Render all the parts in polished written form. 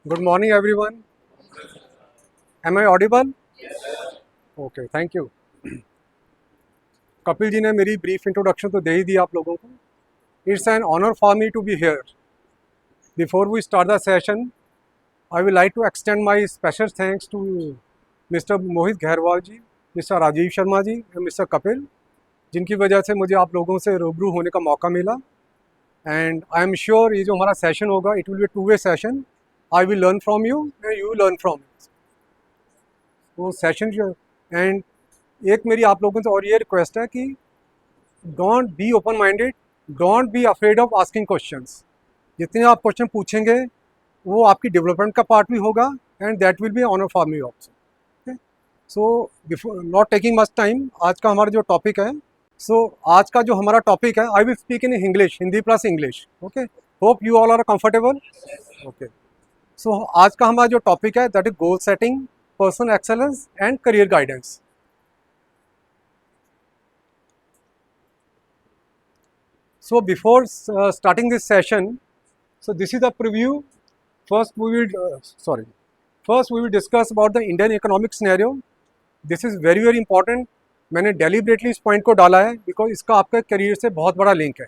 Good morning, everyone. Am I audible? Okay, thank you. Kapil ji ने मेरी brief introduction तो दे ही दी आप लोगों को. It's an honor for me to be here. Before we start the session, I would like to extend my special thanks to Mr. Mohit Ghairwal ji, Mr. Rajiv Sharma ji और Mr. Kapil, जिनकी वजह से मुझे आप लोगों से रूबरू होने का मौका मिला. एंड आई एम श्योर ये जो हमारा सेशन होगा, it will be two way session. I will learn from you and you learn from me. वो सेशन जो एंड एक मेरी आप लोगों से और ये रिक्वेस्ट है कि don't be open minded, don't be afraid of asking questions. जितने आप क्वेश्चन पूछेंगे वो आपकी डेवलपमेंट का पार्ट भी होगा and that will be honour for me also. So before not taking much time, आज का हमारा जो टॉपिक है, आज का जो हमारा टॉपिक है, I will speak in English, Hindi plus English. Okay, hope you all are comfortable. Okay, so आज का हमारा जो टॉपिक है that is goal setting, personal excellence and career guidance. So before starting this session, so this is the preview. First we will discuss about the Indian economic scenario. This is very very important. मैंने deliberately इस point को डाला है because इसका आपके career से बहुत बड़ा लिंक है.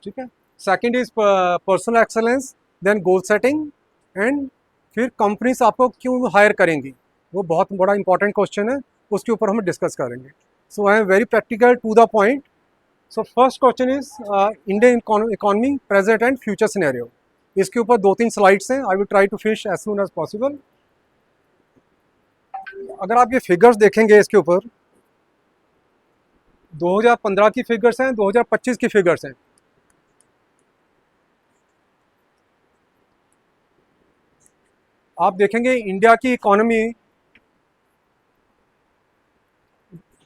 ठीक है. Second is personal excellence, then goal setting, and फिर कंपनीज आपको क्यों हायर करेंगी, वो बहुत बड़ा इंपॉर्टेंट क्वेश्चन है, उसके ऊपर हम डिस्कस करेंगे. So I am very practical to the point. So first question is Indian economy present and future scenario. इसके ऊपर 2-3 स्लाइड्स हैं. I will try to finish as soon as possible. अगर आप ये फिगर्स देखेंगे, इसके ऊपर 2015 की फिगर्स हैं, 2025 की फिगर्स हैं. आप देखेंगे इंडिया की इकोनॉमी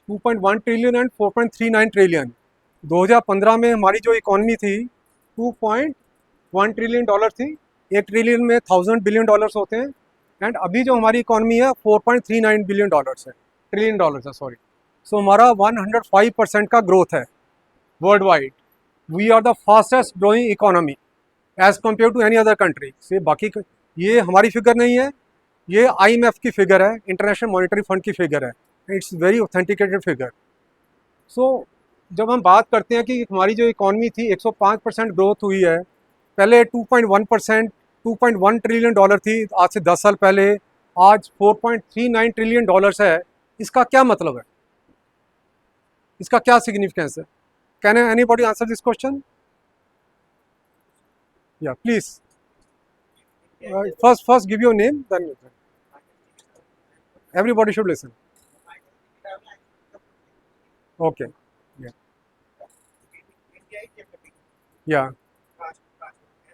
2.1 ट्रिलियन एंड 4.39 ट्रिलियन. 2015 में हमारी जो इकोनॉमी थी 2.1 ट्रिलियन डॉलर थी. 1 ट्रिलियन में 1000 बिलियन डॉलर्स होते हैं. एंड अभी जो हमारी इकोनॉमी है 4.39 बिलियन डॉलर्स है, ट्रिलियन डॉलर्स है, सॉरी. सो हमारा 105% का ग्रोथ है worldwide. We are the fastest growing economy as compare to any other country. से बाकी ये हमारी फिगर नहीं है, ये IMF की फिगर है, इंटरनेशनल मॉनेटरी फंड की फिगर है. It's very authenticated figure. सो जब हम बात करते हैं कि हमारी जो इकॉनमी थी 105% ग्रोथ हुई है, पहले 2.1%, 2.1 ट्रिलियन डॉलर थी आज से 10 साल पहले, आज 4.39 ट्रिलियन डॉलर्स है. इसका क्या मतलब है, इसका क्या सिग्निफिकेंस है? Can anybody answer this question? या please, first give your name, then everybody should listen. Okay. Yeah. Yeah.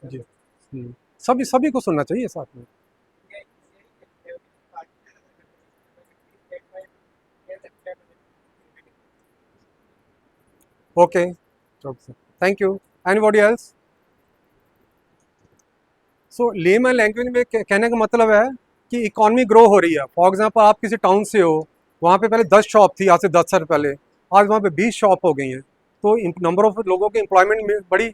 जी. सभी सभी को सुनना चाहिए साथ में. Okay, thank you. Anybody else? So layman language में कहने का मतलब है कि इकॉनमी ग्रो हो रही है. फॉर एग्जांपल, आप किसी टाउन से हो, वहाँ पे पहले 10 शॉप थी आज से 10 साल पहले, आज वहाँ पे 20 शॉप हो गई हैं. तो नंबर ऑफ लोगों की एम्प्लॉयमेंट में बढ़ी.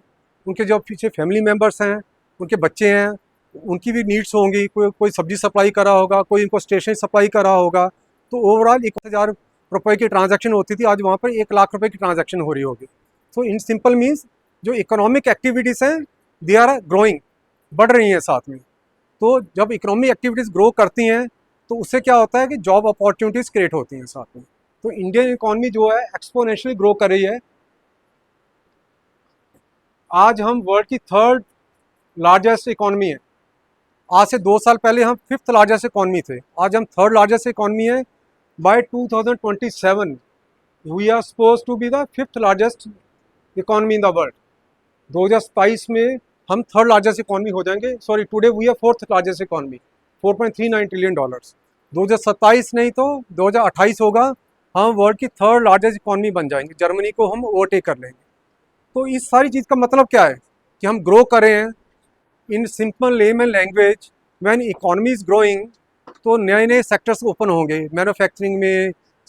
उनके जो पीछे फैमिली मेम्बर्स हैं, उनके बच्चे हैं, उनकी भी नीड्स होंगी. कोई सब्जी सप्लाई कर रहा होगा, कोई इनको स्टेशनरी सप्लाई कर रहा होगा. तो ओवरऑल 1,000 रुपये की ट्रांजैक्शन होती थी, आज वहाँ पर 1 लाख रुपये की ट्रांजैक्शन हो रही होगी. सो इन सिंपल मीन्स जो इकोनॉमिक एक्टिविटीज़ हैं दे आर ग्रोइंग, बढ़ रही हैं साथ में. तो जब इकोनॉमिक एक्टिविटीज़ ग्रो करती हैं तो उससे क्या होता है कि जॉब अपॉर्चुनिटीज़ क्रिएट होती हैं साथ में. तो इंडियन इकोनॉमी जो है एक्सपोनेंशियली ग्रो कर रही है. आज हम वर्ल्ड की 3rd लार्जेस्ट इकोनॉमी है. आज से 2 साल पहले हम 5th लार्जेस्ट इकोनॉमी थे, आज हम 3rd लार्जेस्ट इकोनॉमी है. By 2027 we are suppose to be the 5th largest economy in the world. 2027 में हम 3rd लार्जेस्ट इकोनॉमी हो जाएंगे. Sorry, today we are 4th largest economy, 4.39 trillion dollars. 2027 नहीं तो 2028 होगा, हम वर्ल्ड की 3rd लार्जेस्ट इकोनॉमी बन जाएंगे. जर्मनी को हम ओवरटेक कर लेंगे. तो इस सारी चीज़ का मतलब क्या है कि हम ग्रो कर रहे हैं. In simple layman language, when economy is growing तो नए नए सेक्टर्स ओपन होंगे. मैन्युफैक्चरिंग में,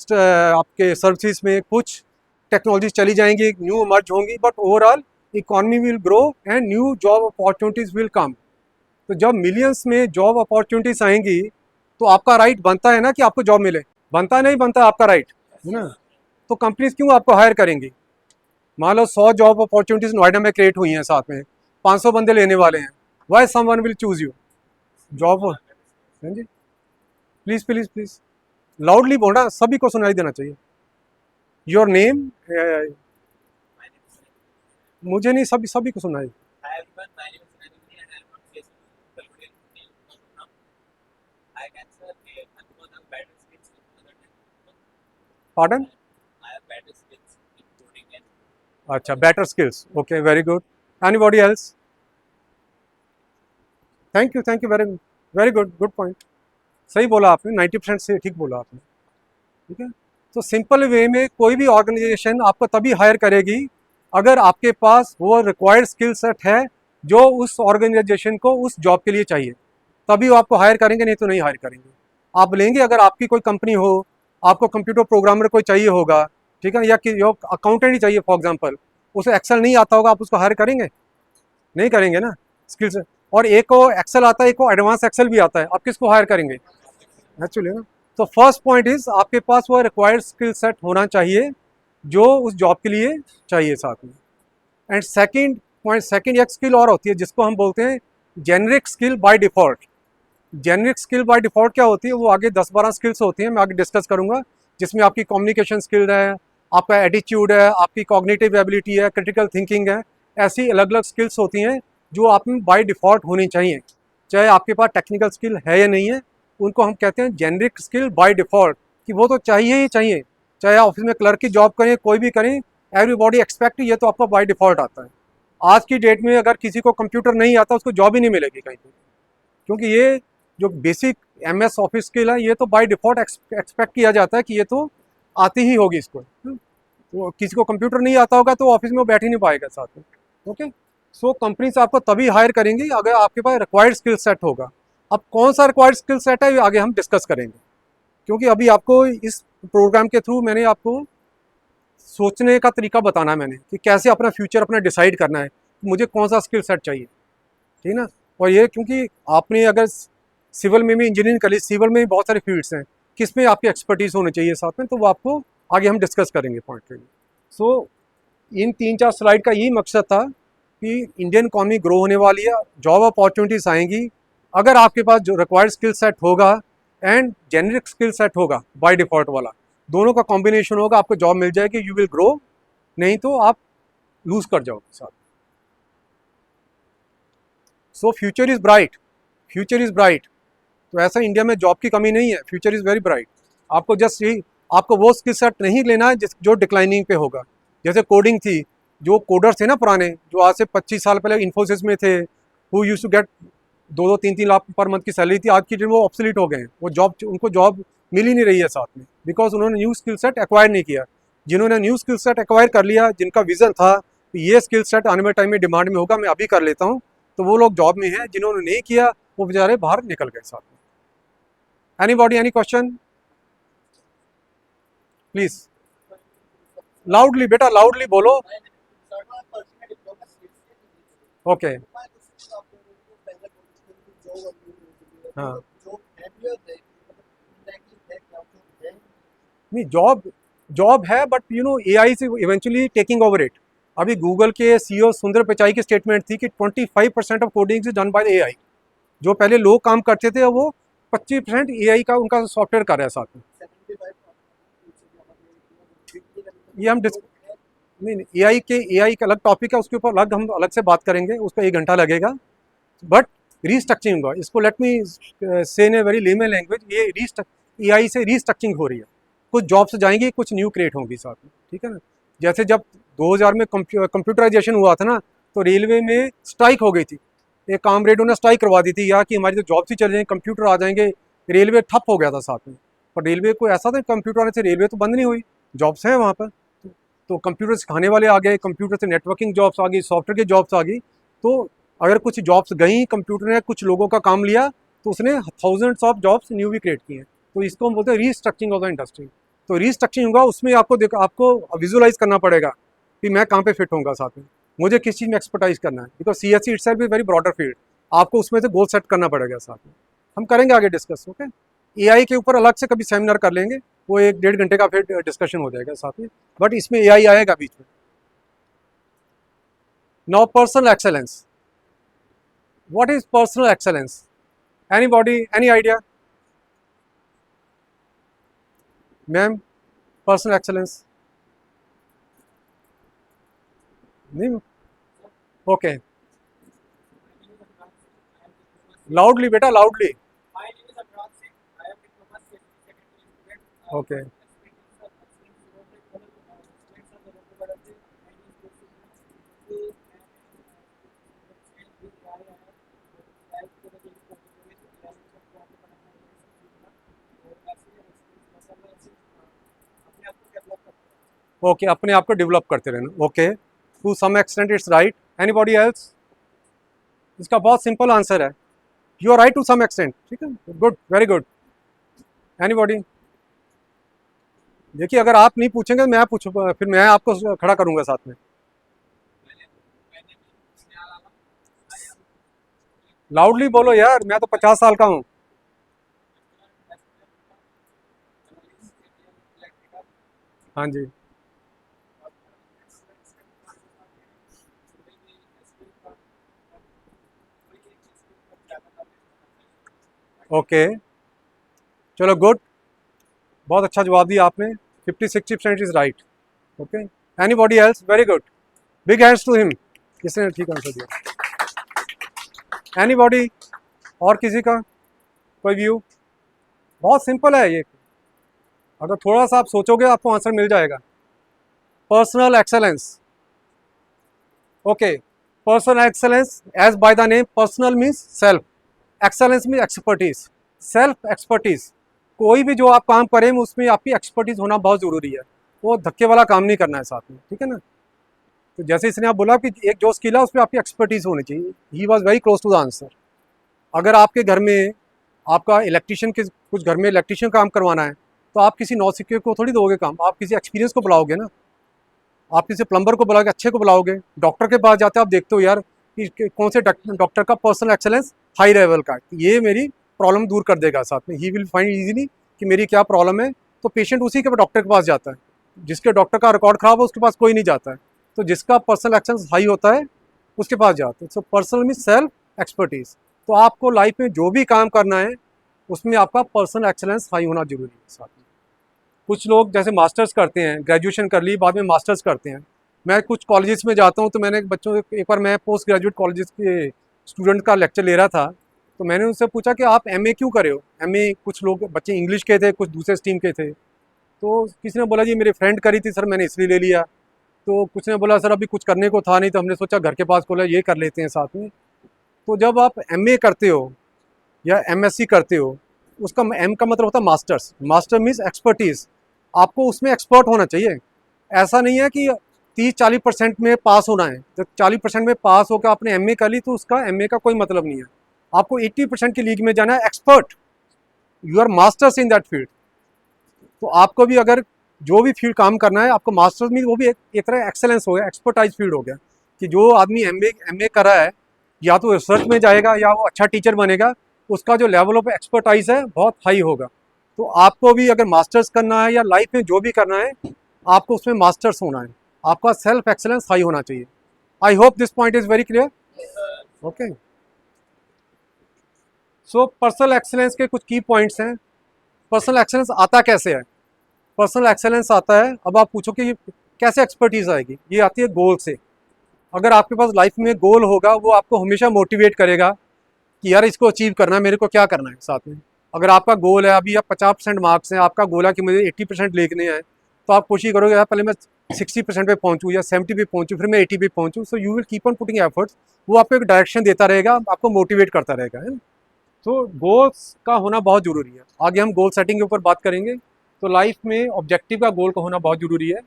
आपके सर्विसेज में कुछ टेक्नोलॉजी चली जाएंगी, न्यू इमर्ज होंगी, but overall economy will grow and new job opportunities will come. तो जब मिलियंस में जॉब अपॉर्चुनिटीज आएंगी तो आपका राइट बनता है ना कि आपको जॉब मिले, बनता नहीं बनता आपका राइट है ना। तो कंपनीज क्यों आपको हायर करेंगी? मान लो 100 जॉब अपॉर्चुनिटीज नोएडा में क्रिएट हुई हैं, साथ में 500 बंदे लेने वाले हैं, why someone will choose you job? जी प्लीज प्लीज प्लीज लाउडली बोलना, सभी को सुनाई देना चाहिए। Your name? मुझे नहीं, सभी सभी को सुनाई। पार्डन? अच्छा, better skills, okay, very good. Anybody else? Thank you, very very good, good point. सही बोला आपने, 90% से ठीक बोला आपने, ठीक है। तो सिंपल वे में कोई भी ऑर्गेनाइजेशन आपको तभी हायर करेगी अगर आपके पास वो रिक्वायर्ड स्किल सेट है जो उस ऑर्गेनाइजेशन को उस जॉब के लिए चाहिए, तभी वो आपको हायर करेंगे, नहीं तो नहीं हायर करेंगे। आप लेंगे, अगर आपकी कोई कंपनी हो, आपको कंप्यूटर प्रोग्रामर कोई चाहिए होगा, ठीक है, या कि अकाउंटेंट ही चाहिए फॉर एग्जांपल, उसे एक्सेल नहीं आता होगा, आप उसको हायर करेंगे? नहीं करेंगे ना, स्किल्स। और एक को एक्सेल आता है, एक को एडवांस एक्सेल भी आता है, आप किसको हायर करेंगे एक्चुअली ना। तो फर्स्ट पॉइंट इज आपके पास वो रिक्वायर्ड स्किल सेट होना चाहिए जो उस जॉब के लिए चाहिए साथ में। एंड सेकंड पॉइंट, सेकंड एक स्किल और होती है जिसको हम बोलते हैं generic skill by default. Generic skill by default क्या होती है? वो आगे 10-12 स्किल्स होती हैं, मैं आगे डिस्कस करूंगा, जिसमें आपकी कम्युनिकेशन स्किल है, आपका एटीट्यूड है, आपकी कॉग्निटिव एबिलिटी है, क्रिटिकल थिंकिंग है, ऐसी अलग अलग स्किल्स होती हैं जो आप में बाय डिफॉल्ट होनी चाहिए, चाहे आपके पास टेक्निकल स्किल है या नहीं है। उनको हम कहते हैं जेनरिक स्किल बाय डिफॉल्ट, कि वो तो चाहिए ही चाहिए, चाहे ऑफिस में क्लर्क की जॉब करें, कोई भी करें, एवरीबॉडी एक्सपेक्ट, ये तो आपका बाय डिफॉल्ट आता है। आज की डेट में अगर किसी को कंप्यूटर नहीं आता, उसको जॉब ही नहीं मिलेगी कहीं पर, क्योंकि ये जो बेसिक MS ऑफिस स्किल है, ये तो बाय डिफॉल्ट एक्सपेक्ट किया जाता है कि ये तो आती ही होगी इसको। तो किसी को कंप्यूटर नहीं आता होगा तो ऑफिस में वो बैठ ही नहीं पाएगा साथ में। ओके, सो कंपनीज आपको तभी हायर करेंगी अगर आपके पास रिक्वायर्ड स्किल सेट होगा। अब कौन सा रिक्वायर्ड स्किल सेट है, ये आगे हम डिस्कस करेंगे, क्योंकि अभी आपको इस प्रोग्राम के थ्रू मैंने आपको सोचने का तरीका बताना है, मैंने कि कैसे अपना फ्यूचर अपना डिसाइड करना है, मुझे कौन सा स्किल सेट चाहिए, ठीक ना। और ये क्योंकि आपने अगर सिविल में भी इंजीनियरिंग कर ली, सिविल में भी बहुत सारे फील्ड्स हैं, किस में आपकी एक्सपर्टीज होनी चाहिए साथ में, तो वो आपको आगे हम डिस्कस करेंगे पॉइंट पे। सो इन 3-4 स्लाइड का यही मकसद था कि इंडियन इकॉनमी ग्रो होने वाली है, जॉब अपॉर्चुनिटीज आएंगी अगर आपके पास जो रिक्वायर्ड स्किल सेट होगा एंड जेनरिक स्किल सेट होगा बाय डिफॉल्ट वाला, दोनों का कॉम्बिनेशन होगा, आपको जॉब मिल जाएगी, यू विल ग्रो, नहीं तो आप लूज कर जाओगे साथ। So future is bright, future is bright. तो ऐसा इंडिया में जॉब की कमी नहीं है, फ्यूचर इज़ वेरी ब्राइट। आपको जस्ट यही, आपको वो स्किल सेट नहीं लेना है जो डिक्लाइनिंग पे होगा। जैसे कोडिंग थी, जो कोडर्स थे ना पुराने, जो आज से 25 साल पहले इन्फोसिस में थे, who used to get 2-3 lakh per month की सैलरी थी, आज की डेट वो ऑब्सोलीट हो गए हैं, वो जॉब, उनको जॉब मिल ही नहीं रही है साथ में, बिकॉज उन्होंने न्यू स्किल सेट एक्वायर नहीं किया। जिन्होंने न्यू स्किल सेट एक्वायर कर लिया, जिनका विजन था कि ये स्किल सेट आने वाले टाइम में डिमांड में होगा, मैं अभी कर लेता हूँ, तो वो लोग जॉब में हैं। जिन्होंने नहीं किया वो बेचारे बाहर निकल गए साथ में। Anybody, any question? Please. Loudly, बेटा loudly बोलो। Okay. हाँ, नहीं जॉब है, बट यू नो AI से इवेंचुअली टेकिंग ओवर इट। अभी गूगल के CEO सुंदर पिचाई की स्टेटमेंट थी कि 25% of coding is done by AI। जो पहले लोग काम करते थे वो 25% AI का उनका सॉफ्टवेयर कर रहा है साथ में। ये हम नहीं, AI का अलग टॉपिक है, उसके ऊपर अलग हम अलग से बात करेंगे, उसका 1 घंटा लगेगा। बट रीस्ट्रक्चरिंग होगा, इसको लेट मी से इन ए वेरी लेमन लैंग्वेज, ये AI से रीस्ट्रक्चरिंग हो रही है। कुछ जॉब्स जाएंगी, कुछ न्यू क्रिएट होंगी साथ में, ठीक है ना। जैसे जब 2000 में कंप्यूटराइजेशन हुआ था ना, तो रेलवे में स्ट्राइक हो गई थी, एक कामरेडों ने स्ट्राइक करवा दी थी यार कि हमारी तो जॉब्स ही चले जाएंगे, कंप्यूटर आ जाएंगे, रेलवे ठप हो गया था साथ में। पर रेलवे को ऐसा था, कंप्यूटर आने से रेलवे तो बंद नहीं हुई, जॉब्स हैं वहाँ पर। तो कंप्यूटर सिखाने वाले आ गए, कंप्यूटर से नेटवर्किंग जॉब्स आ गई, सॉफ्टवेयर की जॉब्स आ गई। तो अगर कुछ जॉब्स गई, कंप्यूटर ने कुछ लोगों का काम लिया, तो उसने थाउजेंड्स ऑफ जॉब्स न्यू भी क्रिएट किए हैं। तो इसको हम बोलते हैं रीस्ट्रक्चरिंग ऑफ द इंडस्ट्री। तो रीस्ट्रक्चरिंग होगा, उसमें आपको विजुअलाइज करना पड़ेगा कि मैं कहाँ पे फिट होऊंगा साथ में, मुझे किस चीज़ में एक्सपर्टाइज करना है, because CSE itself is very broader field. आपको उसमें से गोल सेट करना पड़ेगा साथ में। हम करेंगे आगे डिस्कस, ओके। एआई के ऊपर अलग से कभी सेमिनार कर लेंगे, वो 1-1.5 घंटे का फिर डिस्कशन हो जाएगा साथ में, बट इसमें एआई आएगा बीच में। Now personal excellence, what is personal excellence? Anybody, any idea? Ma'am, personal excellence नहीं? ओके, लाउडली बेटा, लाउडली। ओके, ओके, अपने आप को डेवलप करते रहना, okay, to some extent it's right. Anybody else? इसका बहुत सिंपल आंसर है, you are right to some extent, ठीक है, गुड, वेरी गुड। एनीबॉडी? देखिए, अगर आप नहीं पूछेंगे मैं पूछूँ, फिर मैं आपको खड़ा करूंगा साथ में। लाउडली बोलो यार, मैं तो 50 साल का हूँ। हाँ जी, ओके, चलो गुड, बहुत अच्छा जवाब दिया आपने, 50-60% is right, okay. Anybody else? Very good, big hands to him, किसने ठीक आंसर दिया। एनीबॉडी? और किसी का कोई व्यू? बहुत सिंपल है ये, अगर थोड़ा सा आप सोचोगे आपको आंसर मिल जाएगा। Personal excellence, okay, personal excellence as by the name, personal means self, excellence means expertise, self expertise. कोई भी जो आप काम करें उसमें आपकी एक्सपर्टीज होना बहुत ज़रूरी है, वो धक्के वाला काम नहीं करना है साथ में, ठीक है ना। तो जैसे इसने आप बोला कि एक जो स्किल है उसमें आपकी एक्सपर्टीज होनी चाहिए, he was very close to the answer. अगर आपके घर में आपका इलेक्ट्रिशियन के कुछ घर में इलेक्ट्रिशियन काम करवाना है, तो आप किसी नौसिखिए को थोड़ी दोगे काम, आप किसी एक्सपीरियंस को बुलाओगे ना, आप किसी प्लम्बर को बुलाओगे, अच्छे को बुलाओगे। डॉक्टर के पास जाते हो, आप देखते हो यार कि कौन से डॉक्टर का पर्सनल एक्सेलेंस हाई लेवल का है, ये मेरी प्रॉब्लम दूर कर देगा साथ में, ही विल फाइंड इजीली कि मेरी क्या प्रॉब्लम है। तो पेशेंट उसी के डॉक्टर के पास जाता है, जिसके डॉक्टर का रिकॉर्ड खराब हो उसके पास कोई नहीं जाता है, तो जिसका पर्सनल एक्सेलेंस हाई होता है उसके पास जाते हैं। So personal mean self expertise. तो आपको लाइफ में जो भी काम करना है उसमें आपका पर्सनल एक्सेलेंस हाई होना जरूरी है साथ में। कुछ लोग जैसे मास्टर्स करते हैं, ग्रेजुएशन कर ली बाद में मास्टर्स करते हैं। मैं कुछ कॉलेजेस में जाता हूँ तो मैंने बच्चों, एक बार मैं पोस्ट ग्रेजुएट कॉलेजेस के स्टूडेंट का लेक्चर ले रहा था, तो मैंने उनसे पूछा कि आप एमए क्यों करे हो। एमए कुछ लोग बच्चे इंग्लिश के थे, कुछ दूसरे स्ट्रीम के थे, तो किसी ने बोला जी मेरी फ्रेंड करी थी सर, मैंने इसलिए ले लिया। तो कुछ ने बोला सर अभी कुछ करने को था नहीं तो हमने सोचा घर के पास खोला, ये कर लेते हैं साथ में। तो जब आप एमए करते हो या एमएससी करते हो, उसका एम का मतलब होता है मास्टर्स, मास्टर मीन्स एक्सपर्टीज, आपको उसमें एक्सपर्ट होना चाहिए। ऐसा नहीं है कि 30-40% में पास होना है, जब 40% में पास होकर आपने एमए कर ली तो उसका एमए का कोई मतलब नहीं है, आपको 80% की लीग में जाना है, expert, you are masters in that field. तो आपको भी अगर जो भी फील्ड काम करना है, आपको मास्टर्स मीन वो भी एक तरह एक्सेलेंस हो गया, एक्सपर्टाइज फील्ड हो गया, कि जो आदमी एमए कर रहा है या तो रिसर्च में जाएगा या वो अच्छा टीचर बनेगा, उसका जो लेवल ऑफ एक्सपर्टाइज है बहुत हाई होगा। तो आपको भी अगर मास्टर्स करना है या लाइफ में जो भी करना है, आपको उसमें मास्टर्स होना है, आपका सेल्फ एक्सेलेंस हाई होना चाहिए। I hope this point is very clear, okay. So personal excellence के कुछ की पॉइंट्स हैं। पर्सनल एक्सेलेंस आता कैसे है? पर्सनल एक्सेलेंस आता है, अब आप पूछो कि कैसे एक्सपर्टीज आएगी, ये आती है गोल से। अगर आपके पास लाइफ में गोल होगा, वो आपको हमेशा मोटिवेट करेगा कि यार इसको अचीव करना है, मेरे को क्या करना है साथ में। अगर आपका गोल है, अभी आप 50% मार्क्स हैं, आपका गोल है कि मुझे 80% लिखने हैं, तो आप कोशिश करोगे यार पहले मैं 60% पे पहुंचूँ या 70 पे पहुंचूँ, फिर मैं 80 पे पहुंचूँ। So you will keep on putting efforts, वो आपको एक डायरेक्शन देता रहेगा, आपको मोटिवेट करता रहेगा, है ना। तो गोल्स का होना बहुत ज़रूरी है। आगे हम गोल सेटिंग के ऊपर बात करेंगे। तो लाइफ में ऑब्जेक्टिव का गोल का होना बहुत ज़रूरी है।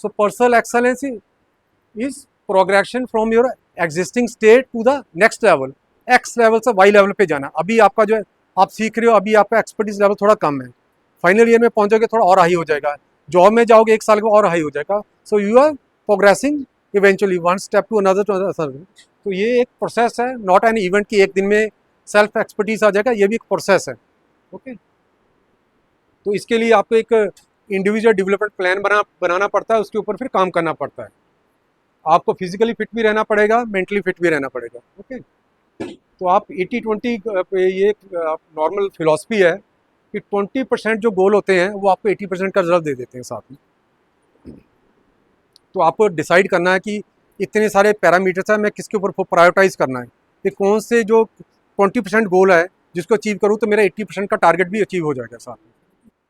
So personal excellence is progression from your existing state to the next level, X level से वाई लेवल पे जाना। अभी आपका जो है आप सीख रहे हो, अभी आपका एक्सपर्टीज लेवल थोड़ा कम है, फाइनल ईयर में पहुंचोगे थोड़ा और हाई हो जाएगा, जॉब में जाओगे 1 साल में और हाई हो जाएगा। So you are progressing eventually one step to another to another. तो ये एक प्रोसेस है, नॉट एन इवेंट कि एक दिन में सेल्फ एक्सपर्टीज आ जाएगा, ये भी एक प्रोसेस है। ओके, तो इसके लिए आपको एक इंडिविजुअल डेवलपमेंट प्लान बनाना पड़ता है, उसके ऊपर फिर काम करना पड़ता है। आपको फिजिकली फिट भी रहना पड़ेगा, मेंटली फिट भी रहना पड़ेगा। ओके, तो आप 80-20 ये नॉर्मल फिलॉसफी है कि 20% जो गोल होते हैं वो आपको 80% का रिजल्ट दे देते हैं साथ में। तो आपको डिसाइड करना है कि इतने सारे पैरामीटर्स हैं, मैं किसके ऊपर प्रायोरिटाइज करना है कि कौन से जो 20% गोल है जिसको अचीव करूँ तो मेरा 80% का टारगेट भी अचीव हो जाएगा साथ में।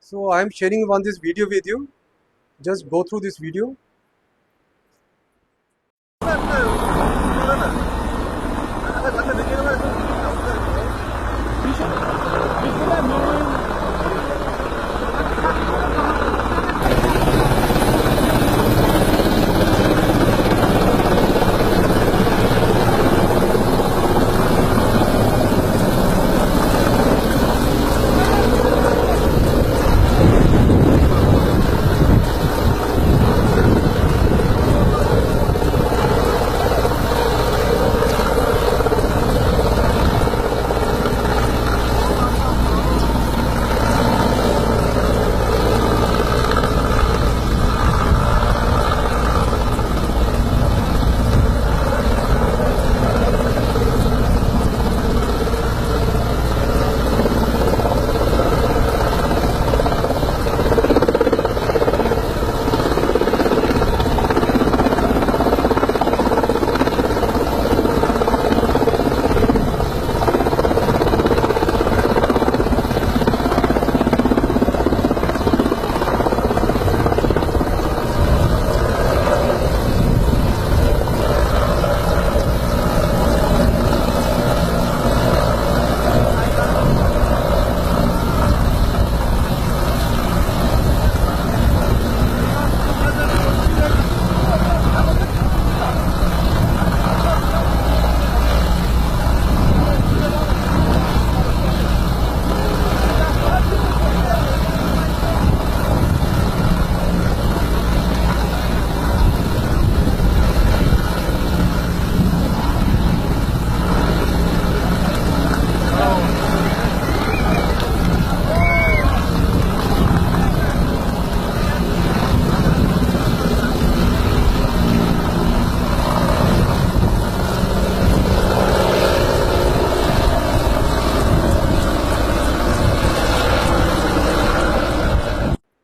So I am sharing one this video with you, just go through this video.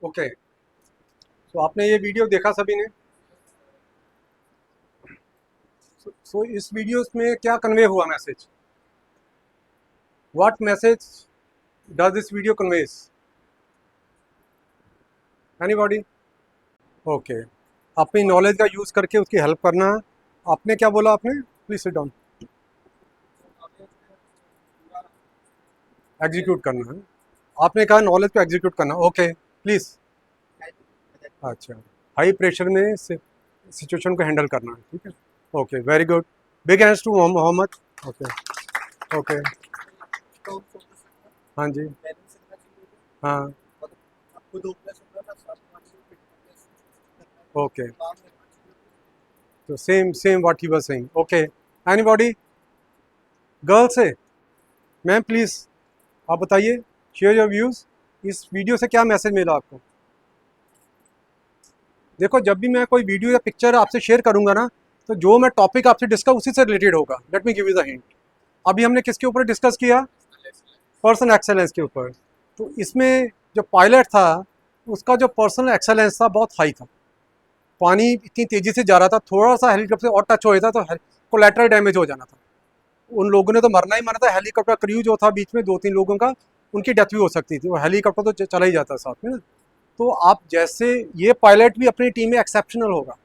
Okay, तो आपने ये वीडियो देखा सभी ने। सो इस वीडियो में क्या कन्वे हुआ message? What message does this video conveys? Anybody? Okay, अपनी नॉलेज का यूज़ करके उसकी हेल्प करना। आपने क्या बोला? आपने प्लीज सिट डाउन। एग्जीक्यूट करना है, आपने कहा नॉलेज को एग्जीक्यूट करना। Okay please. अच्छा, हाई प्रेशर में सिचुएशन को हैंडल करना है, ठीक है। Okay, very good. Big hands to Mohammad. Okay okay, हाँ जी, हाँ, ओके, तो same what he was saying. Okay, anybody? Girls है, मैम प्लीज़ आप बताइए, शेयर योर व्यूज़। इस वीडियो से क्या मैसेज मिला आपको? देखो, जब भी मैं कोई वीडियो या पिक्चर आपसे शेयर करूंगा ना, तो जो मैं टॉपिक आपसे डिस्कस उसी से रिलेटेड होगा। Let me give you the hint. अभी हमने किसके ऊपर डिस्कस किया? पर्सनल एक्सेलेंस के ऊपर। तो इसमें जो पायलट था उसका जो पर्सनल एक्सेलेंस था बहुत हाई था। पानी इतनी तेज़ी से जा रहा था, थोड़ा सा हेलीकॉप्टर से और टच हो जाता तो कोलैटरल डैमेज हो जाना था। उन लोगों ने तो मरना ही मरना था। हेलीकॉप्टर क्रू जो था बीच में 2-3 लोगों का, उनकी डेथ भी हो सकती थी। वो हेलीकॉप्टर तो चला ही जाता साथ में ना। तो आप जैसे, ये पायलट भी अपनी टीम में एक्सेप्शनल होगा,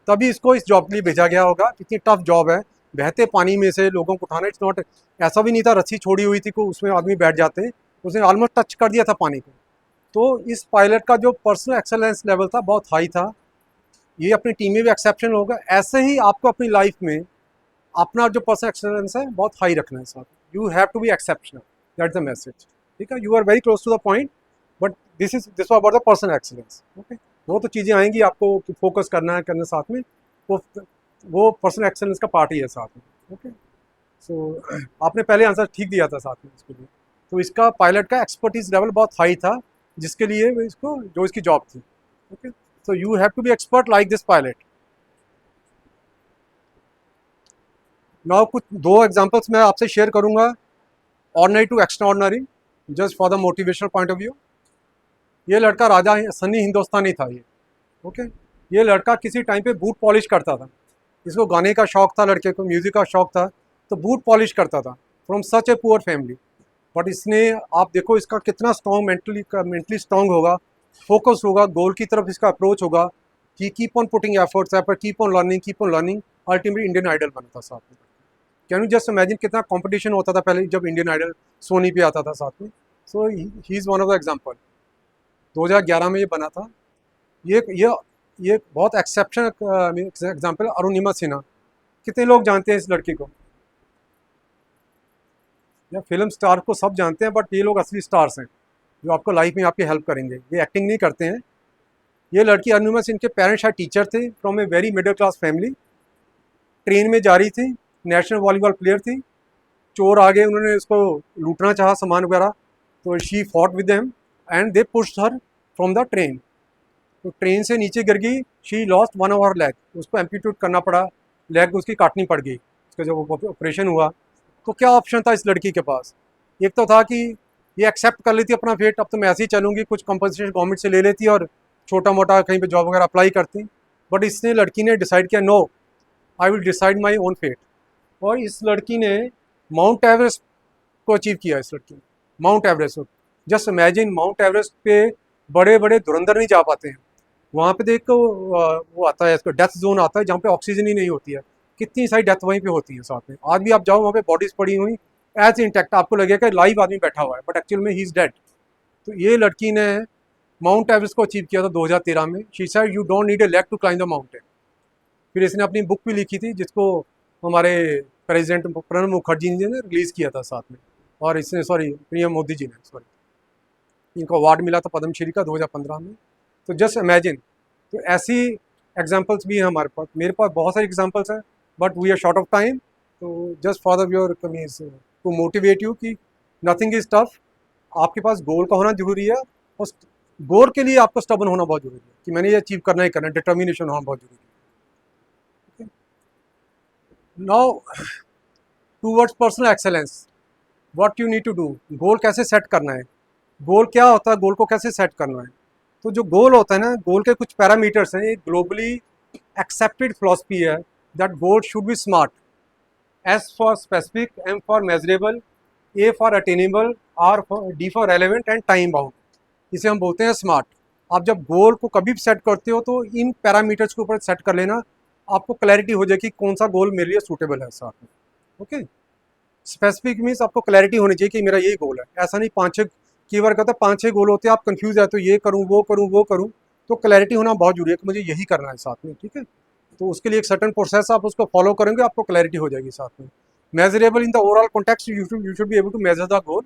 तभी इसको इस जॉब के लिए भेजा गया होगा। इतनी टफ जॉब है, बहते पानी में से लोगों को उठाना। इट्स नॉट, ऐसा भी नहीं था रस्सी छोड़ी हुई थी को उसमें आदमी बैठ जाते हैं। उसने ऑलमोस्ट टच कर दिया था पानी को। तो इस पायलट का जो पर्सनल एक्सेलेंस लेवल था बहुत हाई था। ये अपनी टीम में भी एक्सेप्शनल होगा। ऐसे ही आपको अपनी लाइफ में अपना जो पर्सनल एक्सेलेंस है बहुत हाई रखना है साथ। You have to be exceptional, that's the message, ठीक है। You are very close to the point, but this about the personal excellence. Okay, वो तो चीज़ें आएंगी आपको फोकस करना है, करने साथ में, वो पर्सनल एक्सेलेंस का पार्ट ही है साथ में। ओके, सो आपने पहले आंसर ठीक दिया था साथ में इसके लिए। तो इसका पायलट का एक्सपर्टीज लेवल बहुत हाई था, जिसके लिए इसको जो इसकी जॉब थी। Okay, so you have to be expert like this pilot. Now कुछ दो एग्जांपल्स मैं आपसे शेयर करूंगा, ordinary to extraordinary, just for the motivational point of view. ये लड़का राजा सनी हिंदुस्तानी था ये। ओके, ये लड़का किसी टाइम पे बूट पॉलिश करता था। इसको गाने का शौक था, लड़के को म्यूजिक का शौक था, तो बूट पॉलिश करता था from such a poor family. But इसने, आप देखो इसका कितना स्ट्रॉन्ग मेंटली स्ट्रॉन्ग होगा, फोकस होगा, गोल की तरफ इसका अप्रोच होगा कि keep on putting efforts, keep on learning. Ultimately Indian Idol बना था साथ में। कैन यू जस्ट इमेजिन कितना कंपटीशन होता था पहले जब इंडियन आइडल सोनी पे आता था साथ में। So he is one of the example. 2011 में ये बना था। ये बहुत एक्सेप्शनल एग्जाम्पल। अरुणिमा सिन्हा, कितने लोग जानते हैं इस लड़की को? या फिल्म स्टार को सब जानते हैं, बट ये लोग असली स्टार्स हैं जो आपको लाइफ में आपकी हेल्प करेंगे। ये एक्टिंग नहीं करते हैं। ये लड़की अरुणिमा सिंह के पेरेंट्स शायद टीचर थे from a very middle class family. Train में जा रही थी, नेशनल वॉलीबॉल प्लेयर थी, चोर आ गए, उन्होंने उसको लूटना चाहा सामान वगैरह, तो she fought with them and they pushed her from the train. तो ट्रेन से नीचे गिर गई, she lost one of her leg, उसको एम्पीट्यूट करना पड़ा, लेग उसकी काटनी पड़ गई उसका जब ऑपरेशन हुआ। तो क्या ऑप्शन था इस लड़की के पास? एक तो था कि ये एक्सेप्ट कर लेती अपना फेट, अब तो मैं ऐसे ही चलूंगी, कुछ कंपनसेशन गवर्नमेंट से ले लेती और छोटा मोटा कहीं पे जॉब वगैरह अप्लाई करती। बट इसने, लड़की ने डिसाइड किया, no, I will decide my own fate. और इस लड़की ने माउंट एवरेस्ट को अचीव किया। इस लड़की ने mount Everest, just imagine, mount Everest पे बड़े बड़े धुरंधर नहीं जा पाते हैं। वहाँ पे देखो वो आता है, इसको डेथ जोन आता है, जहाँ पे ऑक्सीजन ही नहीं होती है। कितनी सारी डेथ वहीं पे होती है साथ में। आज भी आप जाओ वहाँ पे बॉडीज पड़ी हुई एज इंटैक्ट, आपको लगेगा कि लाइव आदमी बैठा हुआ है, बट एक्चुअल में ही इज डेड। तो ये लड़की ने माउंट एवरेस्ट को अचीव किया था 2013 में। She said you don't need a leg to climb the mountain. फिर इसने अपनी बुक भी लिखी थी, जिसको हमारे प्रेसिडेंट प्रणब मुखर्जी जी ने रिलीज़ किया था साथ में। और इसने, सॉरी, पीएम मोदी जी ने, सॉरी, इनको अवार्ड मिला था पद्मश्री का 2015 में। तो जस्ट इमेजिन। तो ऐसी एग्जांपल्स भी हैं हमारे पास, मेरे पास बहुत सारी एग्जांपल्स हैं, but we are short of time. तो just for the your means to motivate you कि नथिंग इज टफ। आपके पास गोल का होना जरूरी है, और गोल के लिए आपको स्टबन होना बहुत जरूरी है कि मैंने ये अचीव करना ही करना है, डिटर्मिनेशन होना बहुत जरूरी है। Now towards personal excellence, what you need to do. Goal कैसे सेट करना है, गोल क्या होता है, गोल को कैसे सेट करना है। तो जो गोल होता है ना, गोल के कुछ पैरामीटर्स हैं। एक ग्लोबली एक्सेप्टेड फिलॉसफी है that goal should be smart, S for specific, M for measurable, A for attainable, R for D for relevant and time bound. इसे हम बोलते हैं स्मार्ट। आप जब गोल को कभी भी सेट करते हो तो इन पैरामीटर्स के ऊपर सेट कर लेना, आपको क्लैरिटी हो जाएगी कौन सा गोल मेरे लिए सूटेबल है साथ में। ओके, स्पेसिफिक मीन्स आपको क्लैरिटी होनी चाहिए कि मेरा यही गोल है। ऐसा नहीं पाँच छः, कई बार कहता है 5-6 गोल होते हैं, आप कंफ्यूज है, तो ये करूँ वो करूँ वो करूँ। तो क्लैरिटी होना बहुत जरूरी है कि मुझे यही करना है साथ में। ठीक है, तो उसके लिए एक सर्टन प्रोसेस आप उसको फॉलो करेंगे, आपको क्लैरिटी हो जाएगी साथ में। Measurable in the overall context, you should be able to measure the goal.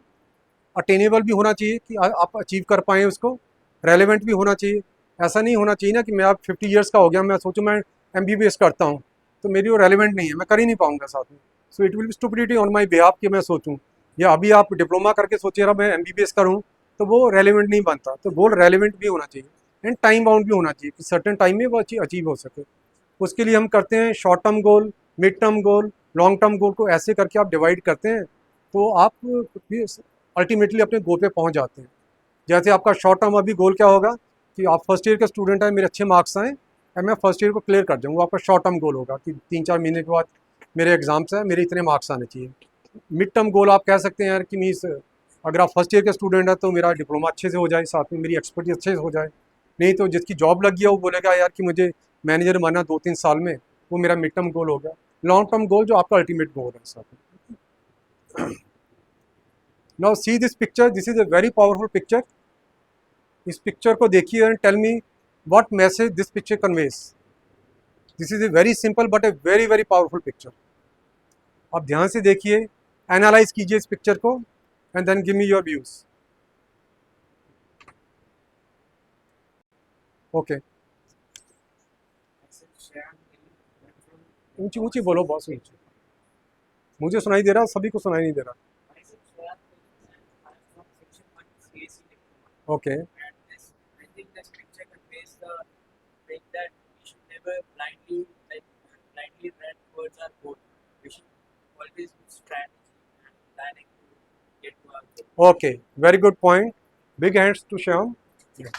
Attainable भी होना चाहिए कि आप अचीव कर पाएँ उसको। रेलिवेंट भी होना चाहिए। ऐसा नहीं होना चाहिए ना कि मैं आप 50 ईयर्स का हो गया, मैं सोचूं मैं MBBS करता हूँ, तो मेरी वो रेलिवेंट नहीं है, मैं कर ही नहीं पाऊंगा साथ में। So it will be stupidity on my behalf कि मैं सोचूं, या अभी आप डिप्लोमा करके सोचिए रहा मैं MBBS करूँ, तो वो रेलिवेंट नहीं बनता। तो गोल रेलिवेंट भी होना चाहिए एंड टाइम बाउंड भी होना चाहिए कि सर्टन टाइम में वो अचीव हो सके। उसके लिए हम करते हैं short term goal, mid term goal, long term goal को ऐसे करके आप डिवाइड करते हैं, तो आप अल्टीमेटली अपने गोल पे पहुंच जाते हैं। जैसे आपका शॉर्ट टर्म अभी गोल क्या होगा कि आप फर्स्ट ईयर के स्टूडेंट हैं, मेरे अच्छे मार्क्स आए और मैं फर्स्ट ईयर को क्लियर कर जाऊँ, वो आपका शॉर्ट टर्म गोल होगा कि 3-4 महीने के बाद मेरे एग्जाम्स हैं, मेरे इतने मार्क्स आने चाहिए। मिड टर्म गोल आप कह सकते हैं यार कि मीन्स, अगर आप फर्स्ट ईयर के स्टूडेंट हैं तो मेरा डिप्लोमा अच्छे से हो जाए, साथ में मेरी एक्सपर्टीज अच्छे से हो जाए। नहीं तो जिसकी जॉब लग गया वो बोलेगा यार कि मुझे मैनेजर बनना 2-3 साल में, वो मेरा मिड टर्म गोल हो गया। लॉन्ग टर्म गोल जो आपका अल्टीमेट गोल है साथ में। Now see this picture, this is a very powerful picture. इस पिक्चर को देखिए and tell me what message this picture conveys. This is a very simple but a very very powerful picture. आप ध्यान से देखिए, एनालाइज कीजिए इस picture को and then give me your views. Okay, ऊंची ऊंची बोलो, बहुत ऊंची। मुझे सुनाई दे रहा, सभी को सुनाई नहीं दे रहा. Okay. Okay, very good point. Big hands to Shyam. Yeah.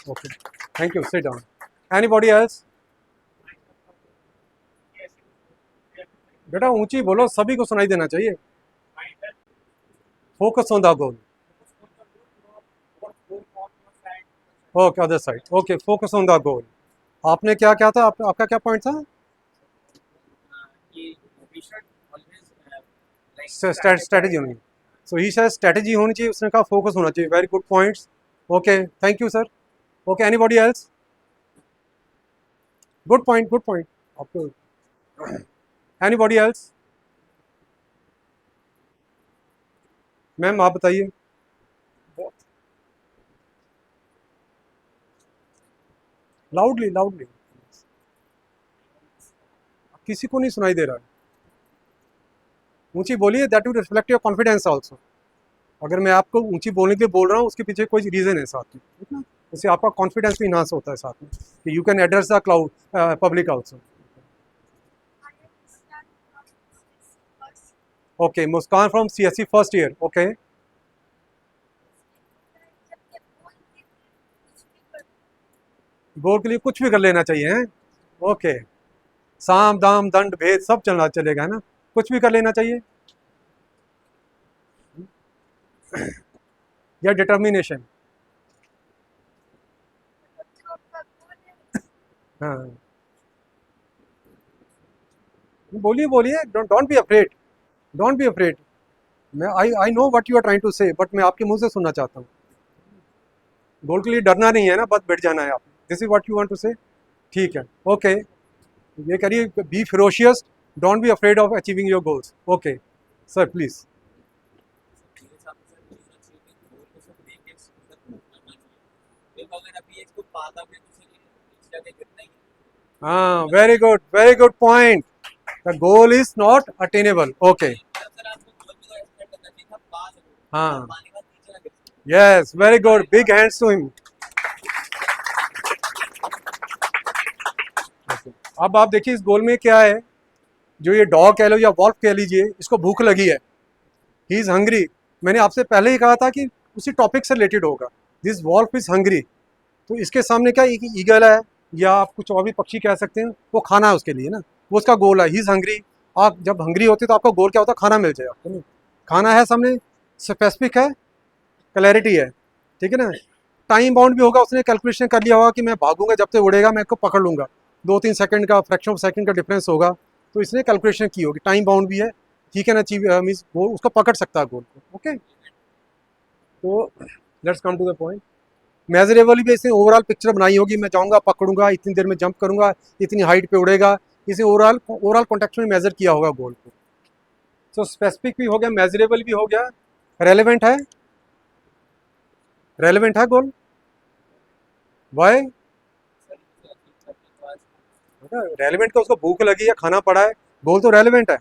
Okay, thank you. Sit down. Anybody else? बेटा ऊंची बोलो, सभी को सुनाई देना चाहिए. Focus on the goal. Okay, other side. Okay, focus on the goal. आपने क्या क्या था, आपका क्या पॉइंट था? स्ट्रेटजी होनी. सो ही शायद स्ट्रेटजी होनी चाहिए, उसने कहा फोकस होना चाहिए. Very good points. Okay, thank you sir. Okay, anybody else? Good point, good point. आपको एनीबॉडी एल्स? मैम आप बताइए. Loudly loudly. किसी को नहीं सुनाई दे रहा है. ऊंची बोलिए, that will reflect your confidence also. अगर मैं आपको ऊंची बोलने के लिए बोल रहा हूँ, उसके पीछे कोई रीज़न है साथ में, ठीक ना. उससे आपका कॉन्फिडेंस भी इनहांस होता है साथ में, कि you can address the cloud public also. Okay, Muskan from CSE first year. Okay. Goal के लिए कुछ भी कर लेना चाहिए, हैं. ओके. साम दाम दंड भेद सब चलना चलेगा, है ना. कुछ भी कर लेना चाहिए. या डिटर्मिनेशन. हाँ, बोलिए बोलिए. Don't be afraid, don't be afraid. मैं I know what you are trying to say, but मैं आपके मुंह से सुनना चाहता हूँ. गोल के लिए डरना नहीं है ना, बस बैठ जाना है आप. This is what you want to say. ठीक है. ओके. ये करिए, be ferocious, don't be afraid of achieving your goals. Okay sir, please. हाँ, very good point. The goal is not attainable. Okay. हाँ, yes, very good. Big hands to him. अब आप देखिए इस गोल में क्या है. जो ये डॉग कह लो या वॉल्फ कह लीजिए, इसको भूख लगी है. He is hungry. मैंने आपसे पहले ही कहा था कि उसी टॉपिक से रिलेटेड होगा. This wolf is hungry. तो इसके सामने क्या एक ईगल है, या आप कुछ और भी पक्षी कह सकते हैं, वो खाना है उसके लिए ना. वो उसका गोल है. He is hungry. आप जब हंग्री होते तो आपका गोल क्या होता है? खाना मिल जाए आपको. नहीं, खाना है सामने, स्पेसिफिक है, क्लैरिटी है, ठीक है ना. टाइम बाउंड भी होगा. उसने कैलकुलेशन कर लिया होगा कि मैं भागूंगा, जब तक उड़ेगा मैं इसको पकड़ लूंगा. 2-3 सेकंड का, फ्रैक्शन ऑफ सेकंड का डिफरेंस होगा. तो इसने कैलकुलेशन की होगी. टाइम बाउंड भी है. ही कैन अचीव, मीन्स वो उसको पकड़ सकता है गोल को. ओके. तो let's come to the point. Measurable भी इसने ओवरऑल पिक्चर बनाई होगी. मैं जाऊंगा, पकड़ूंगा, इतनी देर में जंप करूंगा, इतनी हाइट पे उड़ेगा. इसे ओवरऑल कॉन्टेक्स्ट में मेजर किया होगा गोल को. सो स्पेसिफिक भी हो गया, मेजरेबल भी हो गया, रेलेवेंट है. रेलेवेंट है गोल. Y relevant? का उसको भूख लगी है, खाना पड़ा है. गोल तो रेलेवेंट है.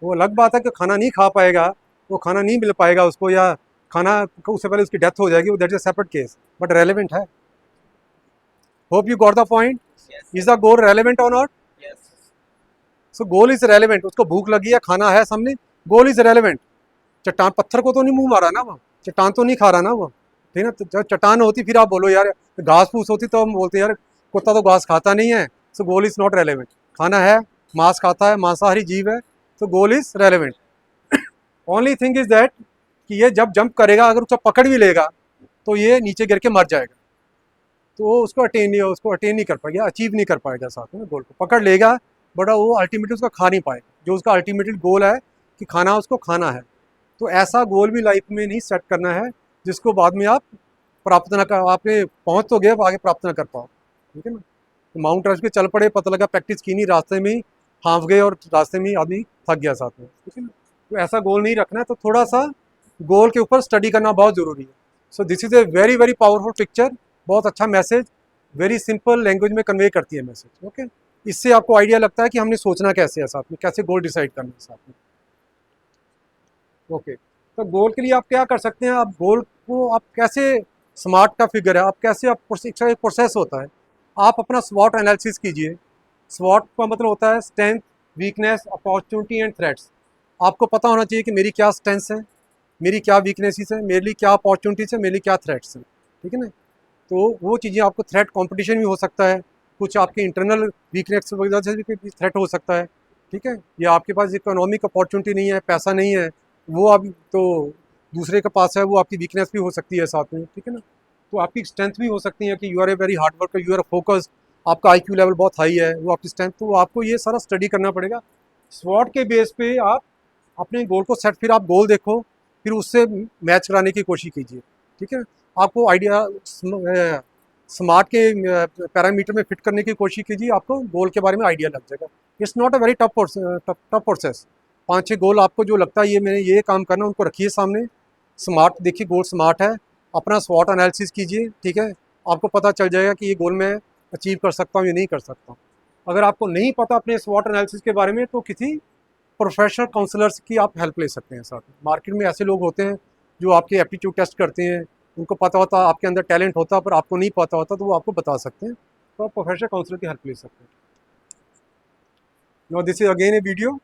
वो अलग बात है कि खाना नहीं खा पाएगा, वो खाना नहीं मिल पाएगा उसको, या खाना उससे पहले उसकी डेथ हो जाएगी, वो that is a separate case. But relevant है. Hope you got the point. Is the goal relevant और not? So goal is relevant. उसको भूख लगी है, खाना है सामने, गोल इज रेलेवेंट. चट्टान पत्थर को तो नहीं मुंह मारा ना वो, चट्टान तो नहीं खा रहा ना वो, ठीक है. तो जब चट्टान होती फिर आप बोलो यार घास फूस होती, तो हम बोलते यार कुत्ता तो घास खाता नहीं है. सो गोल इज नॉट रेलेवेंट. खाना है, मांस खाता है, मांसाहारी जीव है, तो गोल is relevant. Only thing is that कि ये जब जंप करेगा, अगर उसको पकड़ भी लेगा, तो ये नीचे गिर के मर जाएगा. तो उसको अटेन नहीं कर पाएगा, अचीव नहीं कर पाएगा साथ में गोल को. पकड़ लेगा, बट वो अल्टीमेटली उसका खा नहीं पाएगा, जो उसका अल्टीमेटली गोल है कि खाना उसको खाना है. तो ऐसा गोल भी लाइफ में नहीं सेट करना है जिसको बाद में आप प्राप्त ना कर, आपने पहुंच तो गए, आगे प्राप्त ना कर पाओ, ठीक है ना. तो माउंट एवरेस्ट पे चल पड़े, पता लगा प्रैक्टिस की नहीं, रास्ते में ही हाफ गए और रास्ते में ही आदमी थक गया साथ में, ठीक है ना. तो ऐसा गोल नहीं रखना है. तो थोड़ा सा गोल के ऊपर स्टडी करना बहुत ज़रूरी है. So this is a very very powerful picture. बहुत अच्छा मैसेज, वेरी सिंपल लैंग्वेज में कन्वे करती है मैसेज. ओके. इससे आपको आइडिया लगता है कि हमने सोचना कैसे है साथ में, कैसे गोल डिसाइड करना है साथ में. ओके, तो गोल के लिए आप क्या कर सकते हैं, आप गोल को आप कैसे, स्मार्ट का फिगर है, आप कैसे, आप इसका एक प्रोसेस होता है, आप अपना स्वॉट एनालिसिस कीजिए। स्वॉट का मतलब होता है strength, weakness, opportunity and threats. आपको पता होना चाहिए कि मेरी क्या स्ट्रेंथ्स हैं, मेरी क्या वीकनेसेस है, मेरे लिए क्या अपॉर्चुनिटीज़ है, मेरे लिए क्या थ्रेट्स हैं, ठीक है ना। तो वो चीज़ें, आपको थ्रेट कंपटीशन भी हो सकता है, कुछ आपके इंटरनल वीकनेस वजह से भी थ्रेट हो सकता है, ठीक है। या आपके पास इकोनॉमिक अपॉर्चुनिटी नहीं है, पैसा नहीं है, वो अब तो दूसरे के पास है, वो आपकी वीकनेस भी हो सकती है साथ में, ठीक है ना। तो आपकी स्ट्रेंथ भी हो सकती है कि you are a very hard worker, you are focus, आपका आईक्यू लेवल बहुत हाई है, वो आपकी स्ट्रेंथ, तो आपको ये सारा स्टडी करना पड़ेगा। स्वॉट के बेस पे आप अपने गोल को सेट, फिर आप गोल देखो, फिर उससे मैच कराने की कोशिश कीजिए, ठीक है। आपको आइडिया स्मार्ट के पैरामीटर में फिट करने की कोशिश कीजिए, आपको गोल के बारे में आइडिया लग जाएगा। It's not a very tough process. 5-6 गोल आपको जो लगता है ये मैंने ये काम करना, उनको रखिए सामने, स्मार्ट देखिए, गोल स्मार्ट है, अपना स्वॉट एनालिसिस कीजिए, ठीक है। आपको पता चल जाएगा कि ये गोल मैं अचीव कर सकता हूँ या नहीं कर सकता हूँ। अगर आपको नहीं पता अपने स्वॉट एनालिसिस के बारे में, तो किसी प्रोफेशनल काउंसलर्स की आप हेल्प ले सकते हैं। साथ में मार्केट में ऐसे लोग होते हैं जो आपके एप्टीट्यूड टेस्ट करते हैं, उनको पता होता आपके अंदर टैलेंट होता पर आपको नहीं पता होता, तो वो आपको बता सकते हैं, तो आप प्रोफेशनल काउंसलर की हेल्प ले सकते हैं। Now this is again a video.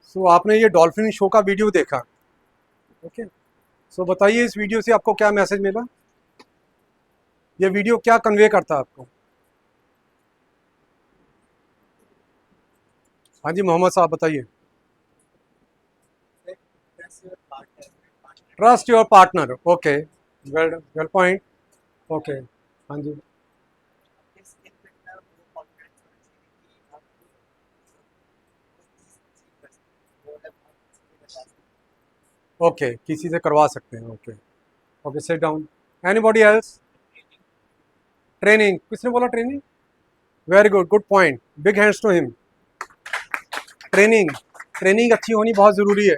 So आपने ये डॉल्फिन शो का वीडियो देखा, ओके। सो बताइए इस वीडियो से आपको क्या मैसेज मिला, ये वीडियो क्या कन्वे करता है आपको। हाँ जी मोहम्मद साहब बताइए। Trust your partner, okay, well well point, okay. हाँ जी, ओके, किसी से करवा सकते हैं, okay. Okay, sit down. Anybody else? Training, किसने बोला training? Very good, good point, big hands to him. Training, training अच्छी होनी बहुत ज़रूरी है,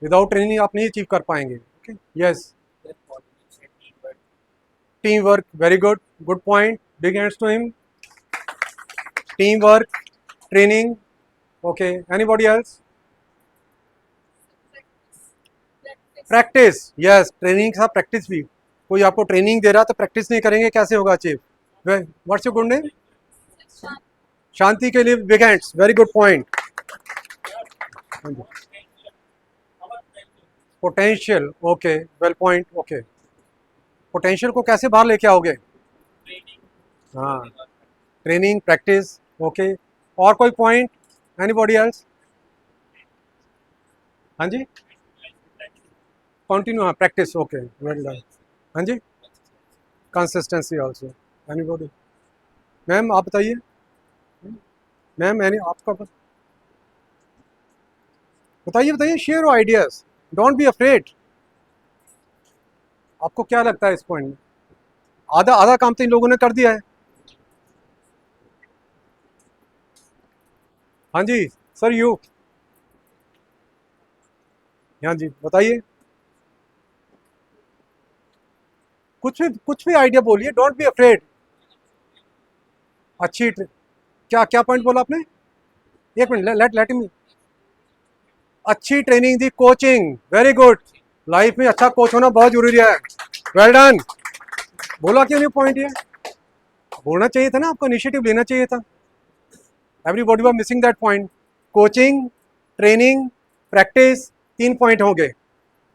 विदाउट ट्रेनिंग आप नहीं अचीव कर पाएंगे, okay. Yes, team work, very good, good point, big hands to him. Team work, training, okay. Anybody else? Practice, yes, training के साथ प्रैक्टिस भी। कोई आपको ट्रेनिंग दे रहा है तो प्रैक्टिस नहीं करेंगे कैसे होगा achieve. What's your good name? Shanti के लिए big hands, very good point. Potential, okay, well point, okay. Potential को कैसे बाहर लेके आओगे? हाँ, ट्रेनिंग, प्रैक्टिस, ओके। और कोई पॉइंट? Anybody else? हाँ जी, कंटिन्यू, हाँ, प्रैक्टिस, ओके, वेल डन। हाँ जी, कंसिस्टेंसी आल्सो। एनीबॉडी? मैम आप बताइए। मैम मैंने आपका बताइए, बताइए, share ideas, don't be afraid. आपको क्या लगता है इस पॉइंट में? आधा आधा काम तो इन लोगों ने कर दिया है। हाँ जी सर, यू, हाँ जी बताइए, कुछ भी आइडिया बोलिए, डोंट बी अफ्रेड। क्या क्या पॉइंट बोला आपने? एक मिनट, लेट लेट मी। अच्छी ट्रेनिंग दी, कोचिंग, वेरी गुड। लाइफ में अच्छा कोच होना बहुत जरूरी है। Well done. बोला क्यों नहीं पॉइंट ये? बोलना चाहिए था ना, आपको इनिशिएटिव लेना चाहिए था। Everybody was missing that point. Coaching, training, practice, 3 point हो गए।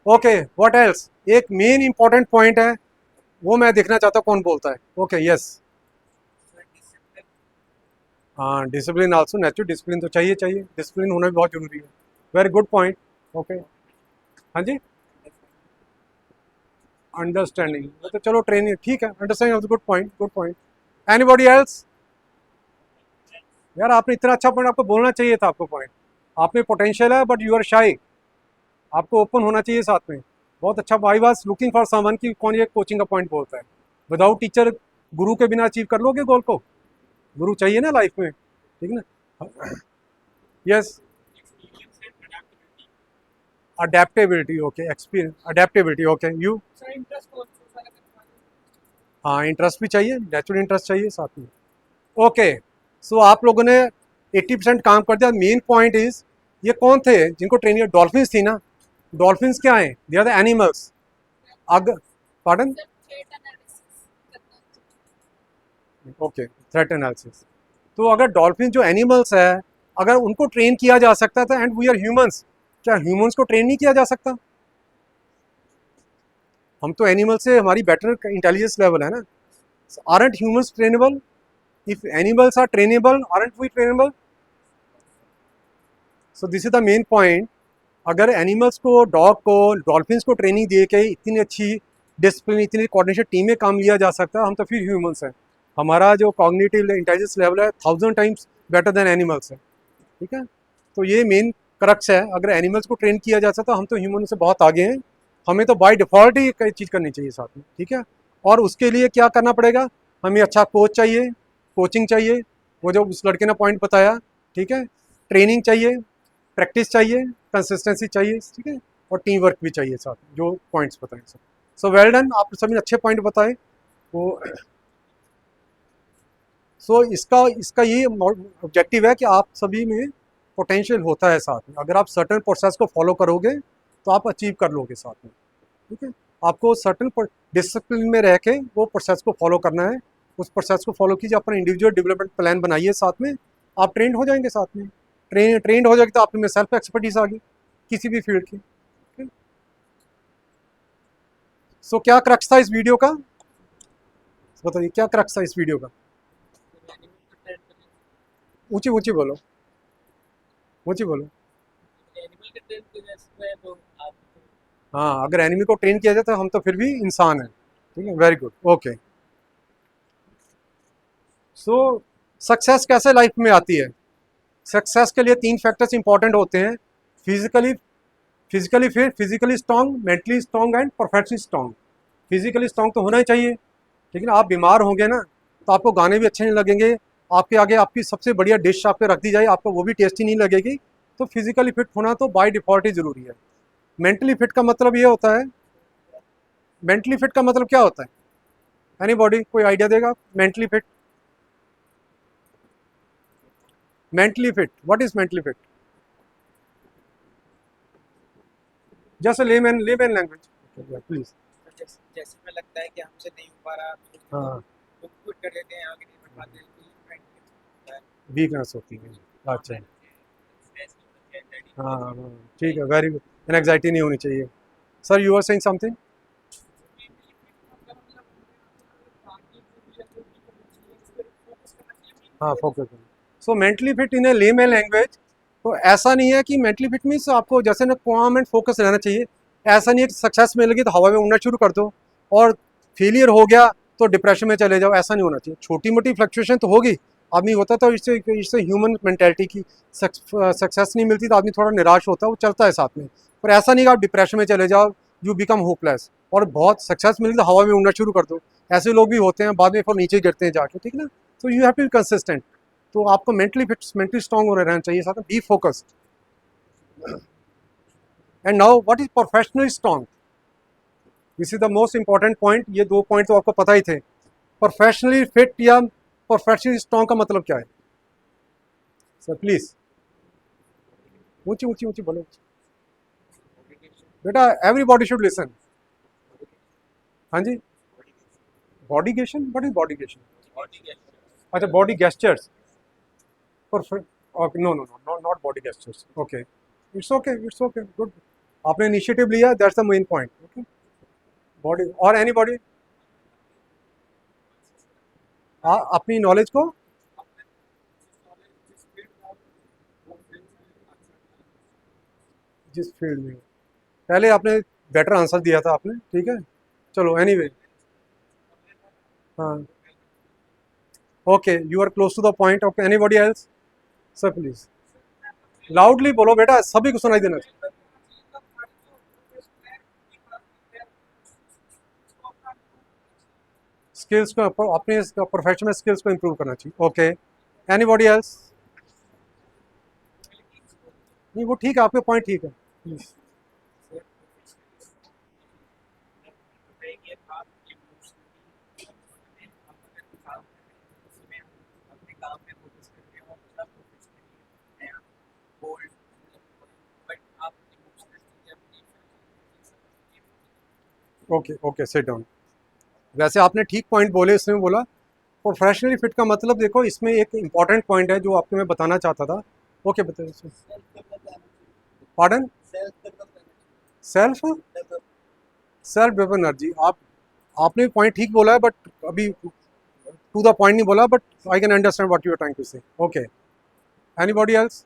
Okay, what else? एक मेन इंपॉर्टेंट पॉइंट है, वो मैं देखना चाहता हूँ कौन बोलता है। Okay yes. हाँ, डिसिप्लिन आल्सो, नेचुरल डिसिप्लिन तो चाहिए चाहिए, डिसिप्लिन होना भी बहुत जरूरी है। Very good point. ओके, हाँ जी। अंडरस्टैंडिंग, तो चलो ट्रेनिंग ठीक है, understanding of the good point, good point. Anybody else? यार आपने इतना अच्छा पॉइंट, आपको बोलना चाहिए था, आपको पॉइंट, आप में पोटेंशियल है बट यू आर शाई, आपको ओपन होना चाहिए साथ में। बहुत अच्छा। I was looking for someone कि कौन ये कोचिंग का पॉइंट बोलता है। विदाउट टीचर, गुरु के बिना अचीव कर लोगे गोल को? गुरु चाहिए ना लाइफ में, ठीक ना? Yes, adaptability, okay, experience, adaptability, okay, you? हाँ, इंटरेस्ट भी चाहिए, नेचुरल इंटरेस्ट चाहिए साथ में। ओके, सो आप लोगों ने 80% काम कर दिया। मेन पॉइंट इज, ये कौन थे जिनको ट्रेनिंग? डॉल्फिन्स थी ना? डॉल्फिन्स क्या है? They are the animals. अगर, पार्डन? Okay, threat analysis. तो अगर डॉल्फिन जो एनिमल्स है, अगर उनको ट्रेन किया जा सकता था, एंड वी आर ह्यूमंस, क्या ह्यूमंस को ट्रेन नहीं किया जा सकता? हम तो एनिमल से, हमारी बेटर इंटेलिजेंस लेवल है ना। Aren't humans trainable? If animals are trainable, aren't we trainable? So this is the main point. अगर एनिमल्स को, डॉग को, डॉल्फिन्स को ट्रेनिंग दे के इतनी अच्छी डिसिप्लिन, इतनी कोऑर्डिनेशन टीम में काम लिया जा सकता है, हम तो फिर ह्यूमंस हैं। हमारा जो कॉग्निटिव इंटेलिजेंस लेवल है 1000 टाइम्स बेटर देन एनिमल्स है, ठीक है? तो ये मेन क्रक्स है। अगर एनिमल्स को ट्रेन किया जा सकता, हम तो ह्यूमन से बहुत आगे हैं। हमें तो बाय डिफ़ॉल्ट ही कई चीज़ करनी चाहिए साथ में, ठीक है? और उसके लिए क्या करना पड़ेगा? हमें अच्छा कोच चाहिए, कोचिंग चाहिए, वो जो उस लड़के ने पॉइंट बताया, ठीक है? ट्रेनिंग चाहिए, प्रैक्टिस चाहिए, कंसिस्टेंसी चाहिए, ठीक है? और टीम वर्क भी चाहिए साथ में, जो पॉइंट्स बताए सब। सो वेल डन, आप सभी ने अच्छे पॉइंट बताए। तो सो इसका इसका ये ऑब्जेक्टिव है कि आप सभी में पोटेंशियल होता है साथ में। अगर आप सर्टन प्रोसेस को फॉलो करोगे तो आप अचीव कर लोगे साथ में, ठीक है? आपको सर्टन डिसिप्लिन में रह के वो प्रोसेस को फॉलो करना है। उस प्रोसेस को फॉलो कीजिए, अपना इंडिविजुअल डेवलपमेंट प्लान बनाइए साथ में, आप ट्रेंड हो जाएंगे साथ में। ट्रेंड हो जाएगी तो आप में सेल्फ एक्सपर्टीज आ गई किसी भी फील्ड की। सो क्या क्रक्स था इस वीडियो का? बताइए क्या क्रक्स था इस वीडियो का? ऊंची ऊंची बोलो, ऊंची बोलो। हाँ, अगर एनिमी को ट्रेन किया जाए तो हम तो फिर भी इंसान हैं, ठीक है? Very good, okay. सो सक्सेस कैसे लाइफ में आती है? सक्सेस के लिए 3 फैक्टर्स इंपॉर्टेंट होते हैं। Physically physically fit, physically strong, mentally strong and perfectly strong. Physically strong तो होना ही चाहिए, लेकिन आप बीमार होंगे ना तो आपको गाने भी अच्छे नहीं लगेंगे। आपके आगे आपकी सबसे बढ़िया डिश आप पे रख दी जाए, आपको वो भी टेस्टी नहीं लगेगी। तो फिजिकली फिट होना तो बाय डिफॉल्ट ही जरूरी है। मेंटली फिट का मतलब ये होता है, मेंटली फिट का मतलब क्या होता है? एनीबॉडी कोई आइडिया देगा? Mentally fit, mentally fit, what is mentally fit? जैसे लेमैन लैंग्वेज प्लीज। जैसे में लगता है कि हमसे नहीं हो पा रहा, हाँ, तो क्विट कर देते हैं, आगे नहीं बढ़ पाते, तो ये माइंड में होता है। वीकनेस होती है। अच्छा, स्ट्रेस की वजह से एंजाइटी हाँ हाँ हाँ, ठीक है, वेरी गुड। एंग्जाइटी नहीं होनी चाहिए। Sir you are saying something? हाँ, focus. So mentally fit in a layman language, तो ऐसा नहीं है कि मेंटली फिट मीन्स आपको जैसे ना काम एंड फोकस रहना चाहिए। ऐसा नहीं है कि सक्सेस मिल गई तो हवा में उड़ना शुरू कर दो, और फेलियर हो गया तो डिप्रेशन में चले जाओ, ऐसा नहीं होना चाहिए। छोटी मोटी फ्लक्चुएशन तो होगी, आदमी होता तो इससे ह्यूमन मेंटेलिटी की। सक्सेस नहीं मिलती तो आदमी थोड़ा निराश होता है, वो चलता है साथ में। पर ऐसा नहीं कि आप डिप्रेशन में चले जाओ, यू बिकम होपलेस। और बहुत सक्सेस मिली तो हवा में उड़ना शुरू कर दो। ऐसे लोग भी होते हैं, बाद में फिर नीचे गिरते हैं जाके, ठीक है ना। तो you have to be consistent. तो आपको मेंटली फिट, मेंटली स्ट्रांग हो रहना चाहिए, साथ में be focused. And now what is professionally strong, this is the most important point. ये 2 पॉइंट तो आपको पता ही थे। प्रोफेशनली फिट या प्रोफेशनली स्ट्रांग का मतलब क्या है सर, प्लीज ऊंची ऊंची ऊंची बोलो बेटा, एवरीबॉडी शुड लिसन। हाँ जी, बॉडी गेशन, व्हाट इज बॉडी गेशन? बॉडी के अच्छा, body gestures, perfect. Okay, no no no, not body gestures. Okay, it's okay, it's okay, good. आपने इनिशिएटिव लिया, that's the main point. Okay, body और anybody अपनी नॉलेज को, जिस फील्ड में, पहले आपने बेटर आंसर दिया था आपने, ठीक है। चलो एनीवे, हाँ, okay, you are close to the point. Okay, anybody else? Sir please loudly बोलो बेटा, सभी को सुनाई देना चाहिए। स्किल्स को अपने प्रोफेशनल स्किल्स को इम्प्रूव करना चाहिए। Okay, anybody else? नहीं, वो ठीक है, आपके पॉइंट ठीक है। Please. अपने काम में फोकस करते हो, मतलब प्रोफेशनली हैं, बोल्ड, बट आप इमोशनली अपनी ओके ओके, सिट डाउन। वैसे आपने ठीक पॉइंट बोले, इसमें बोला प्रोफेशनली फिट का मतलब, देखो इसमें एक इम्पॉर्टेंट पॉइंट है जो आपको मैं बताना चाहता था। ओके, बताइए। Pardon? Self self develop energy, आपने पॉइंट ठीक बोला है, बट अभी टू द पॉइंट नहीं बोला, but I can understand what you are trying to say. Okay, anybody else?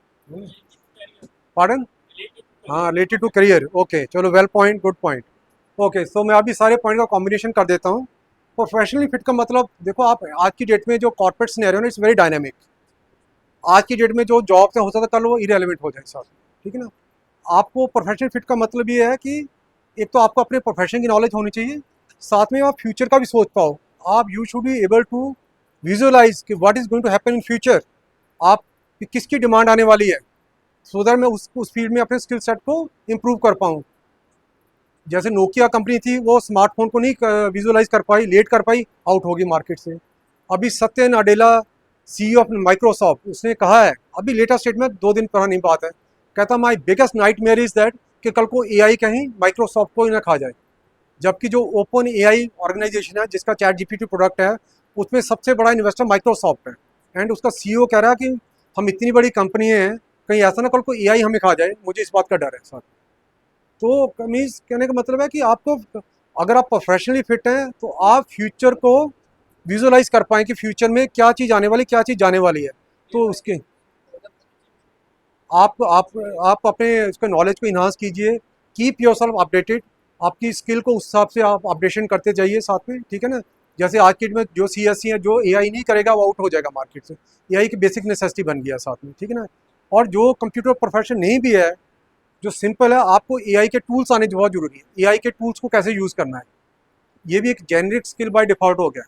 Pardon? हाँ, रिलेटेड टू करियर। ओके, चलो, well point, good point. Okay, so मैं अभी सारे पॉइंट का कॉम्बिनेशन कर देता हूँ। प्रोफेशनली फिट का मतलब, देखो आप आज की डेट में जो कॉर्पोरेट सिनेरियो ना, इट्स वेरी डायनामिक। आज की डेट में जो जॉब से हो सकता है कल वो इरेलीवेंट हो जाए साथ, ठीक है ना। आपको प्रोफेशनल फिट का मतलब ये है कि एक तो आपको अपने प्रोफेशन की नॉलेज होनी चाहिए, साथ में आप फ्यूचर का भी सोच पाओ। आप you should be able to visualize कि what is going to happen in future, आप किसकी डिमांड आने वाली है, सो दैट मैं उस फील्ड में अपने स्किल सेट को इम्प्रूव कर पाऊँ। जैसे नोकिया कंपनी थी, वो स्मार्टफोन को नहीं विजुअलाइज कर पाई, लेट कर पाई, आउट होगी मार्केट से। अभी सत्य नाडेला, सीईओ ऑफ माइक्रोसॉफ्ट, उसने कहा है अभी लेटेस्ट स्टेटमेंट, 2 दिन पुरानी बात है, कहता my biggest nightmare is that कि कल को एआई कहीं माइक्रोसॉफ्ट को ही ना खा जाए। जबकि जो ओपन एआई ऑर्गेनाइजेशन है, जिसका चैट जीपीटी प्रोडक्ट है, उसमें सबसे बड़ा इन्वेस्टर माइक्रोसॉफ्ट है। एंड उसका सीईओ कह रहा है कि हम इतनी बड़ी कंपनी हैं, कहीं ऐसा ना कल को एआई हमें खा जाए, मुझे इस बात का डर है सर। तो मीन्स कहने का मतलब है कि आपको, अगर आप प्रोफेशनली फिट हैं तो आप फ्यूचर को विजुअलाइज कर पाएँ कि फ्यूचर में क्या चीज़ आने वाली, क्या चीज़ जाने वाली है। तो उसके आप अपने इसके नॉलेज को इन्हांस कीजिए, कीप योर सेल्फ अपडेटेड, आपकी स्किल को उस हिसाब से आप अपडेशन करते जाइए साथ में, ठीक है ना। जैसे आज की डेट में जो सीएससी है, जो एआई नहीं करेगा वो आउट हो जाएगा मार्केट से। एआई की बेसिक नेसेसिटी बन गया साथ में, ठीक है ना। और जो कंप्यूटर प्रोफेशन नहीं भी है, जो सिंपल है, आपको एआई के टूल्स आने बहुत जरूरी है। एआई के टूल्स को कैसे यूज़ करना है, ये भी एक जेनरिक स्किल बाय डिफॉल्ट हो गया।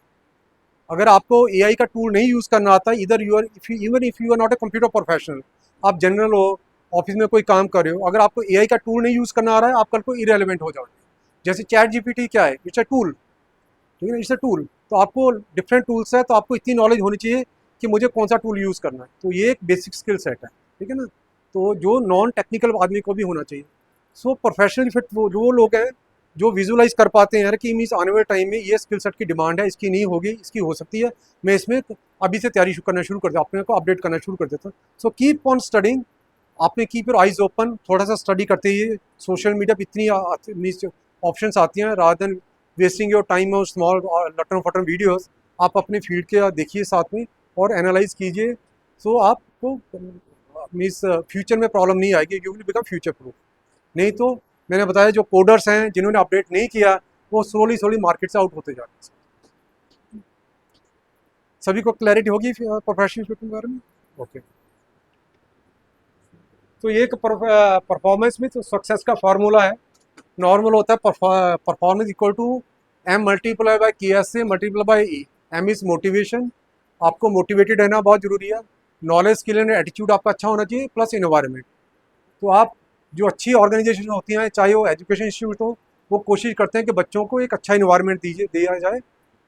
अगर आपको एआई का टूल नहीं यूज़ करना आता, इधर you are even if you are not a computer professional, आप जनरल हो, ऑफिस में कोई काम कर रहे हो, अगर आपको एआई का टूल नहीं यूज़ करना आ रहा है, आप कल को इरेलीवेंट हो जाओगे। जैसे चैट जीपीटी क्या है, इट्स अ टूल, ठीक है ना, इट्स अ टूल। तो आपको डिफरेंट टूल्स है, तो आपको इतनी नॉलेज होनी चाहिए कि मुझे कौन सा टूल यूज़ करना है। तो ये एक बेसिक स्किल सेट है, ठीक है ना। तो जो नॉन टेक्निकल आदमी को भी होना चाहिए। सो प्रोफेशनली फिट वो लोग हैं जो विजुअलाइज कर पाते हैं कि मीन्स आने वाले टाइम में ये स्किल सेट की डिमांड है, इसकी नहीं होगी, इसकी हो सकती है, मैं इसमें अभी से तैयारी करना शुरू कर देता, अपने को अपडेट करना शुरू कर देता। सो कीप ऑन स्टडिंग, आपने कीप योर आइज ओपन, थोड़ा सा स्टडी करते ही। सोशल मीडिया पर इतनी ऑप्शन आती हैं, rather than wasting your time और स्मॉल लटन फटन वीडियोस, आप अपने फील्ड के देखिए साथ में और एनालाइज कीजिए। सो आपको मीन्स फ्यूचर में प्रॉब्लम नहीं आएगी, you will become future proof. नहीं तो मैंने बताया जो कोडर्स हैं जिन्होंने अपडेट नहीं किया, वो स्लोली स्लोली मार्केट से आउट होते जा रहे हैं। सभी को क्लैरिटी होगी प्रोफेशनल फिटनेस के बारे में? ओके, तो ये एक परफॉर्मेंस में तो सक्सेस का फार्मूला है। नॉर्मल होता है performance equal to M multiply by K S से multiply by E. M is motivation, आपको मोटिवेटेड रहना बहुत ज़रूरी है। नॉलेज स्किल एंड एटीट्यूड आपका अच्छा होना चाहिए, प्लस इन्वायरमेंट। तो आप जो अच्छी ऑर्गेनाइजेशन होती हैं, चाहे वो एजुकेशन इंस्टीट्यूट हो, वो कोशिश करते हैं कि बच्चों को एक अच्छा इन्वायरमेंट दिया जाए।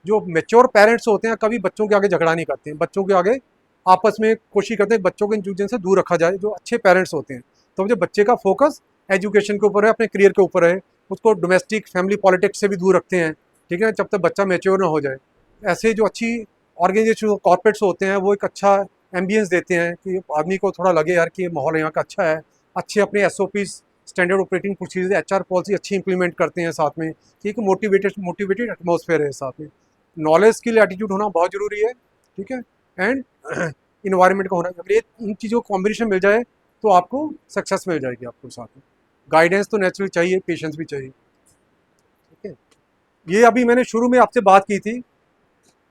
जो मेच्योर पेरेंट्स होते हैं कभी बच्चों के आगे झगड़ा नहीं करते हैं, बच्चों के आगे आपस में कोशिश करते हैं बच्चों को इन चीज़ों से दूर रखा जाए, जो अच्छे पेरेंट्स होते हैं। तो जो बच्चे का फोकस एजुकेशन के ऊपर है, अपने करियर के ऊपर है, उसको डोमेस्टिक फैमिली पॉलिटिक्स से भी दूर रखते हैं, ठीक है, जब तक बच्चा मेच्योर ना हो जाए। ऐसे जो अच्छी ऑर्गेनाइजेशन कॉर्पोरेट्स होते हैं वो एक अच्छा एम्बियंस देते हैं कि आदमी को थोड़ा लगे यार कि ये माहौल यहाँ का अच्छा है। अच्छे अपने SOPs, standard operating procedure, HR policy अच्छी इंप्लीमेंट करते हैं साथ में, कि एक मोटिवेटेड एटमॉस्फेयर है साथ में। नॉलेज स्किल एटीट्यूड होना बहुत ज़रूरी है, ठीक है, एंड इन्वायरमेंट का होना। अगर ये इन चीज़ों को कॉम्बिनेशन मिल जाए तो आपको सक्सेस मिल जाएगी आपको साथ में। गाइडेंस तो नेचुरली चाहिए, पेशेंस भी चाहिए, ठीक है। ये अभी मैंने शुरू में आपसे बात की थी,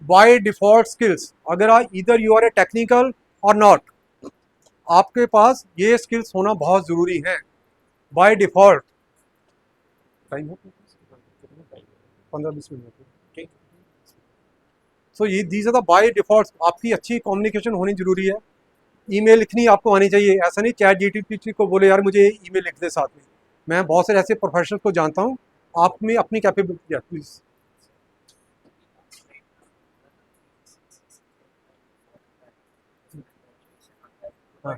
बाय डिफॉल्ट स्किल्स। अगर आप इधर यू आर ए टेक्निकल और नॉट, आपके पास ये स्किल्स होना बहुत ज़रूरी है बाय डिफॉल्ट। टाइम हो 15-20 मिनट, ठीक। सो ये these are the by default. आपकी अच्छी कम्युनिकेशन होनी जरूरी है। ईमेल लिखनी आपको आनी चाहिए, ऐसा नहीं चैट जीटीपी को बोले यार मुझे ईमेल लिख दे साथ में। मैं बहुत सारे ऐसे प्रोफेशनल को जानता हूँ, आप में अपनी कैपेबिलिटी है प्लीज़। हाँ,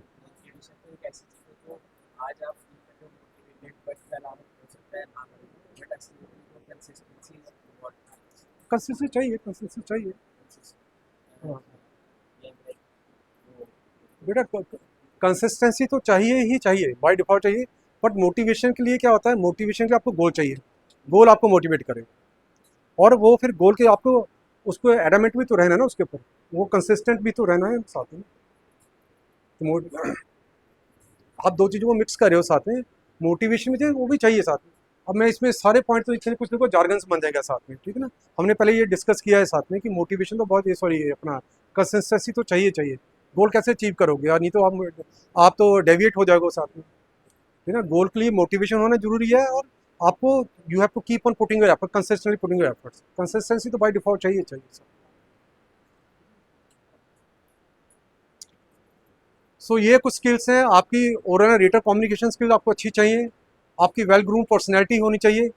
आज आप feel कर रहे हो motivated, but कल आप हो सकता है ना करो, but actually वो consistency is what matters. Consistency चाहिए, कंसिस्टेंसी चाहिए। हाँ Yeah, like वो बेटा, कंसिस्टेंसी तो चाहिए ही चाहिए, बाय डिफॉल्ट चाहिए। बट मोटिवेशन के लिए क्या होता है, मोटिवेशन के लिए आपको गोल चाहिए, गोल आपको मोटिवेट करे, और वो फिर गोल के आपको उसको एडामेंट भी तो रहना है ना उसके ऊपर, वो कंसिस्टेंट भी तो रहना है साथ में। तो आप दो चीज़ों को मिक्स कर रहे हो साथ में, मोटिवेशन भी चाहिए, वो भी चाहिए साथ में। अब मैं इसमें सारे पॉइंट तो लिखे, कुछ देखो जार्गन्स बन जाएगा साथ में, ठीक है ना। हमने पहले ये डिस्कस किया है साथ में कि मोटिवेशन तो बहुत, ये सॉरी अपना कंसिस्टेंसी तो चाहिए चाहिए। गोल कैसे अचीव करोगे यार, नहीं तो आप तो डेविएट हो जाओगे साथ में, ठीक है ना। गोल के लिए मोटिवेशन होना जरूरी है, और आपको you have to keep on putting your effort, consistently putting your efforts. Consistency तो बाय डिफॉल्ट चाहिए चाहिए। सो ये कुछ स्किल्स हैं आपकी। Oral and written communication skills आपको अच्छी चाहिए। आपकी वेल ग्रूम पर्सनैलिटी होनी चाहिए।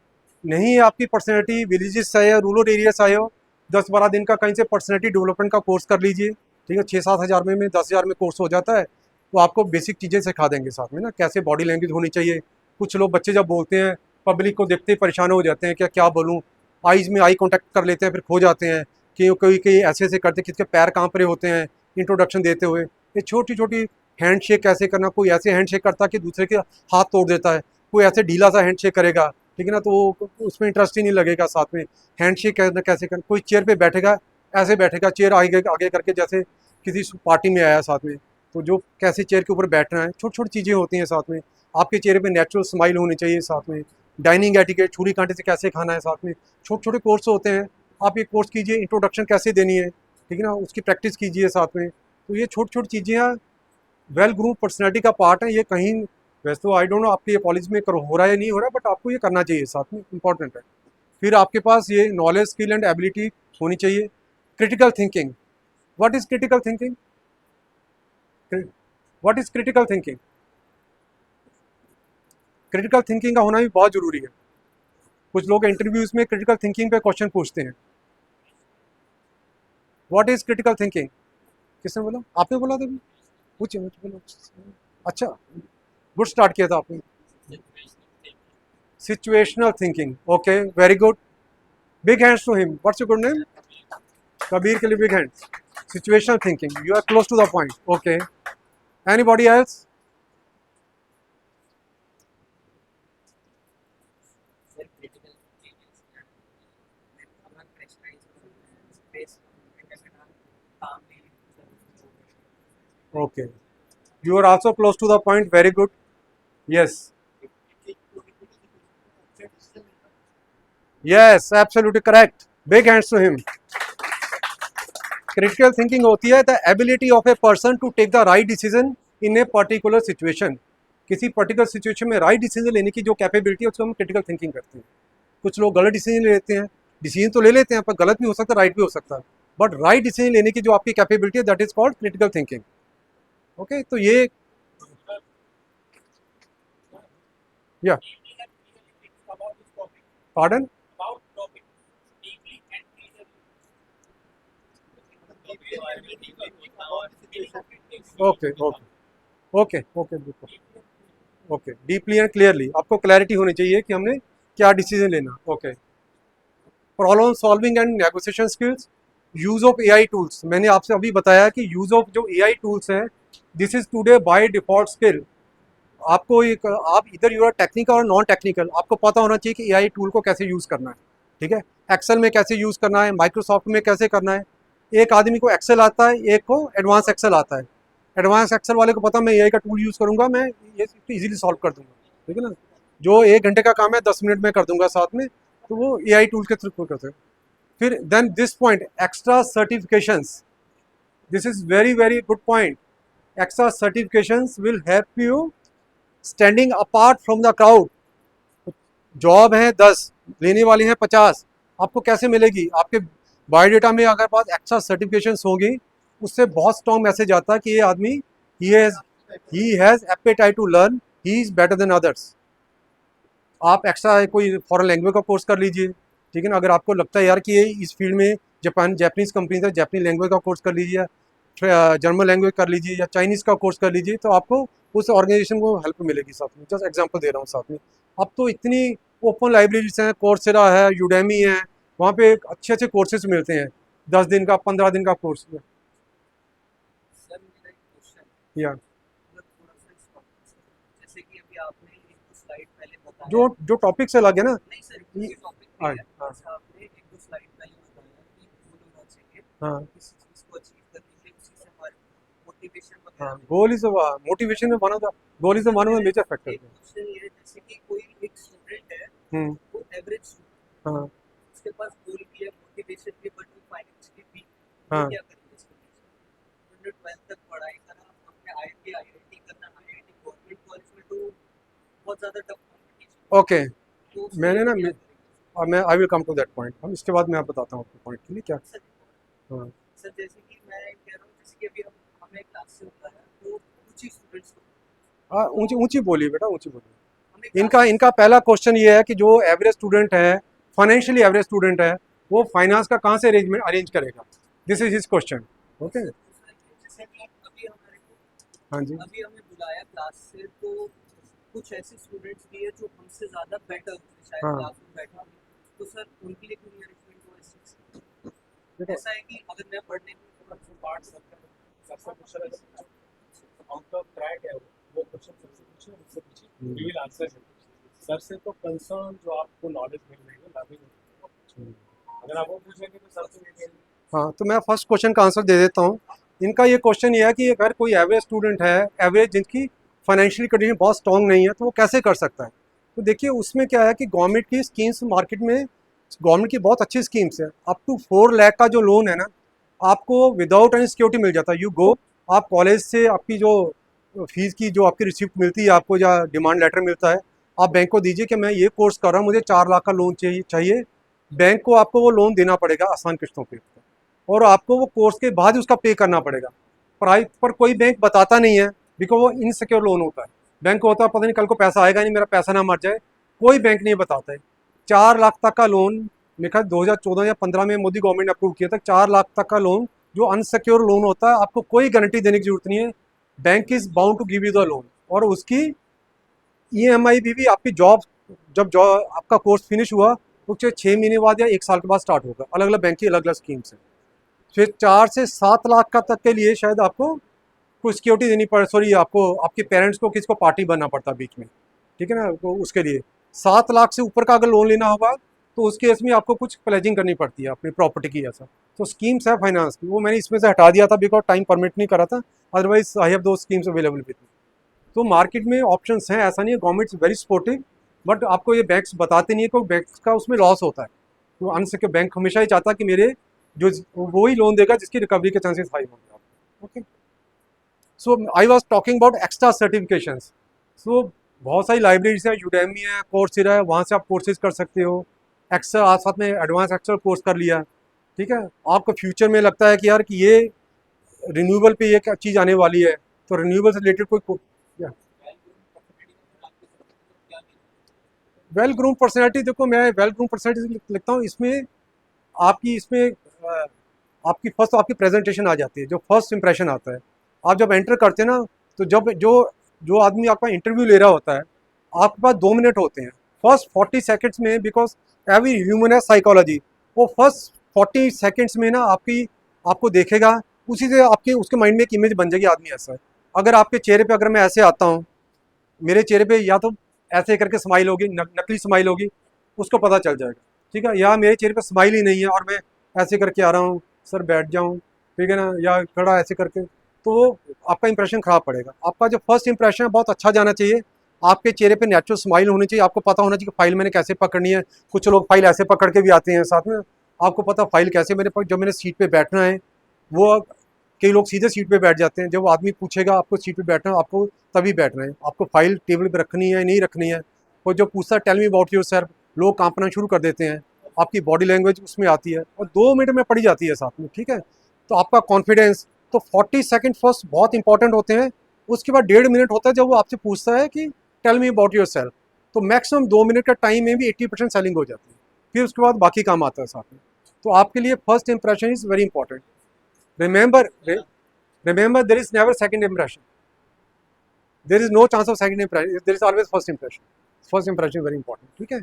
नहीं आपकी पर्सनैलिटी विलेजेस से आए हो, रूरल एरिया से आए हो, 10-12 दिन का कहीं से पर्सनैलिटी डेवलपमेंट का कोर्स कर लीजिए, ठीक है। 6-7 हज़ार में 10,000 में कोर्स हो जाता है। तो आपको बेसिक चीज़ें सिखा देंगे साथ में ना, कैसे बॉडी लैंग्वेज होनी चाहिए। कुछ लोग बच्चे जब बोलते हैं पब्लिक को देखते ही परेशान हो जाते हैं, क्या क्या बोलूँ, आईज में आई कॉन्टैक्ट कर लेते हैं, फिर खो जाते हैं कि कोई कोई ऐसे ऐसे करते, किसके पैर कांप रहे होते हैं इंट्रोडक्शन देते हुए। ये छोटी छोटी हैंड शेक कैसे करना, कोई ऐसे हैंड शेक करता है कि दूसरे के हाथ तोड़ देता है, कोई ऐसे ढीला सा हैंड शेक करेगा, ठीक है ना, तो वो उसमें इंटरेस्ट ही नहीं लगेगा साथ में। हैंड शेक कैसे करना, कोई चेयर पे बैठेगा, ऐसे बैठेगा चेयर आगे आगे करके, जैसे किसी पार्टी में आया साथ में, तो जो कैसे चेयर के ऊपर बैठना है, छोटी छोटी चीज़ें होती हैं साथ में। आपके चेहरे पे नेचुरल स्माइल होनी चाहिए साथ में। डाइनिंग एटिकेट, छुरी कांटे से कैसे खाना है साथ में, छोटे छोटे कोर्स होते हैं। आप ये कोर्स कीजिए, इंट्रोडक्शन कैसे देनी है, ठीक है ना, उसकी प्रैक्टिस कीजिए साथ में। तो ये छोटी छोटी चीज़ें वेल ग्रूम पर्सनैलिटी का पार्ट है। ये कहीं, वैसे तो आई डोंट नो आपके ये कॉलेज में हो रहा है या नहीं हो रहा है, बट आपको ये करना चाहिए साथ में, इंपॉर्टेंट है। फिर आपके पास ये नॉलेज स्किल एंड एबिलिटी होनी चाहिए। Critical thinking, what is critical thinking, what is critical thinking. Critical thinking का होना भी बहुत जरूरी है। कुछ लोग इंटरव्यूज में क्रिटिकल थिंकिंग पे क्वेश्चन पूछते हैं। व्हाट इज क्रिटिकल थिंकिंग, किसने बोला, आपने बोला था अभी? पूछिए मुझे, बोलो। अच्छा, गुड स्टार्ट किया था आपने। Situational thinking, okay, very good. Big hands to him, what's your good name? Kabir के लिए big hands. Situational thinking, you are close to the point, okay. Anybody else? Sir, critical thinking is when you are pressurized or stressed, you can calmly Okay, you are also close to the point, very good, yes, yes, absolutely correct, big hands to him. Critical thinking होती है the ability of a person to take the right decision in a particular situation, किसी particular situation में right decision लेने की जो capability है उसको हम क्रिटिकल थिंकिंग करते हैं। कुछ लोग गलत डिसीजन ले लेते हैं, डिसीजन तो ले लेते हैं पर गलत भी हो सकता है, राइट भी हो सकता है, बट राइट डिसीजन लेने की जो आपकी कैपेबिलिटी है that is called critical thinking. Okay, तो ये या about this topic, pardon about topic, deeply and clearly. Okay okay okay okay बिल्कुल ओके, डीपली एंड क्लियरली आपको क्लैरिटी होनी चाहिए कि हमने क्या डिसीजन लेना। Okay, problem solving and negotiation skills, use of AI tools. मैंने आपसे अभी बताया कि यूज ऑफ जो एआई टूल्स हैं this is today by default skill. आपको एक आप इधर यू आर टेक्निकल और नॉन टेक्निकल, आपको पता होना चाहिए कि एआई टूल को कैसे यूज़ करना है। ठीक है, एक्सेल में कैसे यूज़ करना है, माइक्रोसॉफ्ट में कैसे करना है। एक आदमी को एक्सेल आता है, एक को एडवांस एक्सेल आता है। एडवांस एक्सेल वाले को पता मैं एआई का टूल यूज़ करूँगा, मैं ये इजीली सॉल्व कर दूंगा। ठीक है ना, जो 1 घंटे का काम है 10 मिनट में कर दूंगा साथ में, तो वो एआई टूल के थ्रू करते हैं। फिर then this point extra certifications, this is very very good point. Extra certifications will help you standing apart from the crowd. Job है 10, लेने वाली है 50, आपको कैसे मिलेगी? आपके बायोडेटा में अगर बात एक्स्ट्रा सर्टिफिकेशंस होगी, उससे बहुत स्ट्रॉन्ग मैसेज आता है कि ये आदमी he has appetite to learn, he is better than others. आप एक्स्ट्रा कोई फॉरेन लैंग्वेज का कोर्स कर लीजिए। ठीक है ना, अगर आपको लगता है यार कि ये इस फील्ड में जैपनीज़ कंपनी है, जैपनीज लैंग्वेज का कोर्स कर लीजिए, जर्मन लैंग्वेज कर लीजिए या चाइनीज़ का कोर्स कर लीजिए, तो आपको उस ऑर्गेनाइजेशन को हेल्प मिलेगी साथ में। जस्ट एग्जांपल दे रहा हूँ साथ में। अब तो इतनी ओपन लाइब्रेरीज हैं, कोर्सेरा है, यूडेमी है, वहाँ पे अच्छे अच्छे कोर्सेज मिलते हैं, 10 दिन का 15 दिन का कोर्स। सर मेरा एक क्वेश्चन, या मतलब थोड़ा सा इस टॉपिक से, जैसे कि अभी आपने एक दो स्लाइड पहले बताया, जो टॉपिक से लगे ना। नहीं सर ये टॉपिक पे हाँ है, हाँ जैसे आपने एक दो स्लाइड पहले बताया कि गोल होना चाहिए, हाँ किसी चीज को अचीव करने के लिए उसी से हमारी मोटिवेशन हाँ, वगैरह। गोल इज मोटिवेशन में one of the goal is one of the major factor. एक क्वेश्चन ये है, जैसे कि कोई एक स्टूडेंट है, हम्म, वो एवरेज स्टूडेंट, हाँ उसके पास गोल भी है, मोटिवेशन भी, बट वो फाइनेंशियली वीक, हाँ वो क्या करेंगे इसके लिए? उन्होंने 12th तक पढ़ाई करा, अपने आईआईटी करना, आईआईटी गवर्नमेंट कॉलेज में तो बहुत ज़्यादा टफ कॉम्पिटिशन, ओके। तो उसके मैंने लिए ना वो क्या करेंगे? और मैं I will come to that point, हम इसके बाद मैं आप बताता हूँ आपको पॉइंट के लिए क्या। सर हाँ सर जैसे कि मैं कह रहा हूँ, जैसे कि अभी हमें क्लास से होता है तो कुछ ही स्टूडेंट्स को हाँ, ऊंची ऊंची बोलिए बेटा, ऊंची बोलिए। हमें इनका इनका पहला क्वेश्चन ये है कि जो एवरेज स्टूडेंट है, फाइनेंशियली एवरेज स्टूडेंट है, वो फाइनेंस का कहाँ से अरेंजमेंट अरेंज करेगा? This is his question. Okay, जैसे कि अभी हमारे को, हाँ जी। अभी हमें बुलाया क्लास से, तो कुछ ऐसे स्टूडेंट्स भी है जो हमसे ज़्यादा बेटर होते शायद हाँ क्लास में बैठे होंगे, तो सर उनके लिए कोई अरेंजमेंट हो इस चीज़ से? देखो, ऐसा है कि अगर मैं पढ़ने में थोड़ा सा पार्ट सबसे क्वेश्चन है आउट ऑफ ट्रैक है वो क्वेश्चन सबसे पूछे उससे पूछिए यू विल आंसर सर से तो कंसर्न जो आपको नॉलेज मिल रही है लर्निंग, अगर आप वो पूछेंगे तो सर से नहीं। हाँ तो मैं फर्स्ट क्वेश्चन का आंसर दे देता हूँ। इनका ये क्वेश्चन ये है कि अगर कोई एवरेज स्टूडेंट है, एवरेज जिनकी फाइनेंशियल कंडीशन बहुत स्ट्रॉन्ग नहीं है, तो वो कैसे कर सकता है? तो देखिए उसमें क्या है कि गवर्नमेंट की स्कीम्स मार्केट में, गवर्नमेंट की बहुत अच्छी स्कीम्स है। अप टू 4 लाख का जो लोन है ना, आपको विदाउट एनी सिक्योरिटी मिल जाता है। यू गो, आप कॉलेज से आपकी जो फीस की जो आपकी रिसिप्ट मिलती है आपको, या डिमांड लेटर मिलता है, आप बैंक को दीजिए कि मैं ये कोर्स कर रहा हूँ, मुझे 4 लाख का लोन चाहिए। बैंक को आपको वो लोन देना पड़ेगा आसान किस्तों पे, और आपको वो कोर्स के बाद ही उसका पे करना पड़ेगा। प्राइस पर कोई बैंक बताता नहीं है, बिकॉज वो इनसिक्योर लोन होता है। बैंक को होता है पता नहीं कल को पैसा आएगा नहीं, मेरा पैसा ना मर जाए, कोई बैंक नहीं बताता है। 4 लाख तक का लोन मेरे ख्याल 2014 या 15 में मोदी गवर्नमेंट ने अप्रूव किया था। 4 लाख तक का लोन जो अनसिक्योर लोन होता है, आपको कोई गारंटी देने की जरूरत नहीं है, bank is bound to give you the loan. और उसकी ईएमआई भी आपकी जॉब आपका कोर्स फिनिश हुआ उसके 6 महीने बाद या 1 साल के बाद स्टार्ट होगा। अलग अलग बैंक की अलग अलग स्कीम्स हैं। फिर 4 से 7 लाख का तक के लिए शायद आपको कोई सिक्योरिटी देनी पड़े, सॉरी आपको आपके पेरेंट्स को किसी को पार्टी बनना पड़ता बीच में। ठीक है ना, तो उसके लिए 7 लाख से ऊपर का अगर लोन लेना होगा तो उस केस में आपको कुछ प्लेजिंग करनी पड़ती है अपनी प्रॉपर्टी की। ऐसा तो स्कीम्स है फाइनेंस की, वो मैंने इसमें से हटा दिया था बिकॉज टाइम परमिट नहीं करा था, अदरवाइज आई हैव दो स्कीम्स अवेलेबल विद मी। तो मार्केट में ऑप्शंस हैं, ऐसा नहीं है, गवर्नमेंट वेरी सपोर्टिव, बट आपको ये बैंक्स बताते नहीं है कि बैंक्स का उसमें लॉस होता है। तो अनसिक्योर बैंक हमेशा ही चाहता है कि मेरे जो वही लोन देगा जिसकी रिकवरी के चांसेस हाई होंगे। Okay, so I was talking about extra certifications. So बहुत सारी लाइब्रेरीज हैं, यूडेमी है, कोर्सेरा है, वहाँ से आप कोर्सेज कर सकते हो। एक्सेल आज साथ में एडवांस एक्सेल कोर्स कर लिया, ठीक है। आपको फ्यूचर में लगता है कि यार कि ये रिन्यूएबल पे ये क्या चीज़ आने वाली है, तो रिन्यूएबल से रिलेटेड कोई वेल ग्रूम पर्सनैलिटी, देखो मैं वेल ग्रूम पर्सनैलिटी लिखता हूँ इसमें। आपकी इसमें आपकी फर्स्ट आपकी प्रेजेंटेशन आ जाती है, जो फर्स्ट इंप्रेशन आता है आप जब एंटर करते हैं ना। तो जब जो जो आदमी आपका इंटरव्यू ले रहा होता है, आपके पास 2 मिनट होते हैं फर्स्ट 40 सेकेंड्स में, बिकॉज एवरी ह्यूमन है साइकोलॉजी। वो फर्स्ट 40 सेकेंड्स में ना आपको देखेगा, उसी से आपके उसके माइंड में एक इमेज बन जाएगी आदमी ऐसा है। अगर आपके चेहरे पे अगर मैं ऐसे आता हूँ, मेरे चेहरे पे या तो ऐसे करके स्माइल होगी, नकली स्माइल होगी, उसको पता चल जाएगा, ठीक है। या मेरे चेहरे पे स्माइल ही नहीं है और मैं ऐसे करके आ रहा हूँ, सर बैठ जाऊँ, ठीक है ना, या खड़ा ऐसे करके, तो वो आपका इंप्रेशन खराब पड़ेगा। आपका जो फर्स्ट इंप्रेशन है बहुत अच्छा जाना चाहिए। आपके चेहरे पे नेचुरल स्माइल होनी चाहिए, आपको पता होना चाहिए कि फाइल मैंने कैसे पकड़नी है। कुछ लोग फाइल ऐसे पकड़ के भी आते हैं साथ में, आपको पता फाइल कैसे मेरे पास, जब मैंने सीट पे बैठना है वो, कई लोग सीधे सीट पे बैठ जाते हैं। जब आदमी पूछेगा आपको सीट पे बैठना है, आपको तभी बैठना है। आपको फाइल टेबल पे रखनी है नहीं रखनी है, और जो पूछता है tell me about yourself, लोग कांपना शुरू कर देते हैं। आपकी बॉडी लैंग्वेज उसमें आती है और 2 मिनट में पड़ी जाती है साथ में, ठीक है। तो आपका कॉन्फिडेंस, तो 40 सेकेंड फर्स्ट बहुत इंपॉर्टेंट होते हैं। उसके बाद 1.5 मिनट होता है जब वो आपसे पूछता है कि tell me about yourself. तो मैक्सिमम 2 मिनट का टाइम में भी 80% सेलिंग हो जाती है, फिर उसके बाद बाकी काम आता है साथ में। तो आपके लिए first impression is very important. Remember, remember there is never second impression, there is no chance of second impression, there is always first impression. First impression is very important, ठीक है।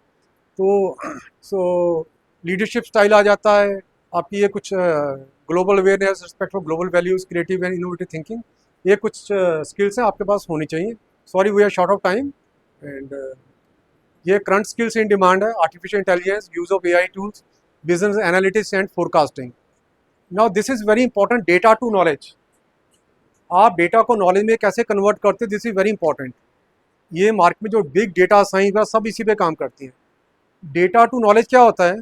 तो सो लीडरशिप स्टाइल आ जाता है आपकी, ये कुछ global awareness, respect for global values, creative and innovative thinking, ये कुछ स्किल्स हैं आपके पास होनी चाहिए। Sorry we are short of time. And ये करंट स्किल्स इन डिमांड है, artificial intelligence, use of AI tools, business analytics and forecasting. Now this is very important, data to knowledge. आप डेटा को knowledge में कैसे convert करते हैं, this is very important. ये market में जो बिग डेटा साइंस का सब इसी पे काम करती हैं। डेटा टू नॉलेज क्या होता है,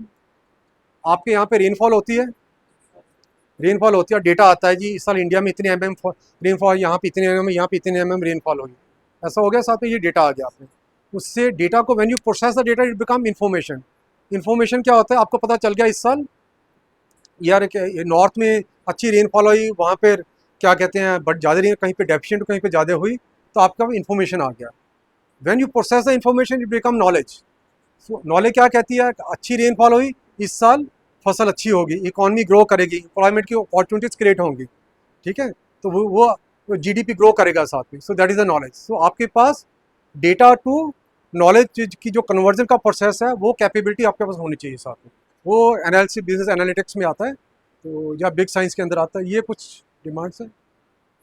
आपके यहाँ पे रेनफॉल होती है, रेनफॉल होती है, डेटा आता है जी इस साल इंडिया में इतने एम रेनफॉल, यहाँ पे इतने एम, यहाँ पे इतने एम रेनफॉल हुई, ऐसा हो गया साथ में, ये डेटा आ गया आपने। उससे डेटा को when you process the data it become information. Information क्या होता है, आपको पता चल गया इस साल यार नॉर्थ में अच्छी रेनफॉल हुई, वहाँ पर क्या कहते हैं बट ज़्यादा रेन, कहीं पे डेफिशिएंट, कहीं पे ज़्यादा हुई, तो आपका इन्फॉर्मेशन आ गया। When you process the information it become knowledge. Knowledge क्या कहती है, अच्छी रेनफॉल हुई इस साल, फसल अच्छी होगी, इकोनॉमी ग्रो करेगी, एम्प्लॉयमेंट की अपॉर्चुनिटीज क्रिएट होंगी, ठीक है। तो वो जीडीपी ग्रो करेगा साथ में। So that is the knowledge. So आपके पास डेटा टू नॉलेज की जो कन्वर्जन का प्रोसेस है, वो कैपेबिलिटी आपके पास होनी चाहिए साथ में। वो एनालिसिस, बिजनेस एनालिटिक्स में आता है, तो या बिग साइंस के अंदर आता है। ये कुछ डिमांड्स हैं।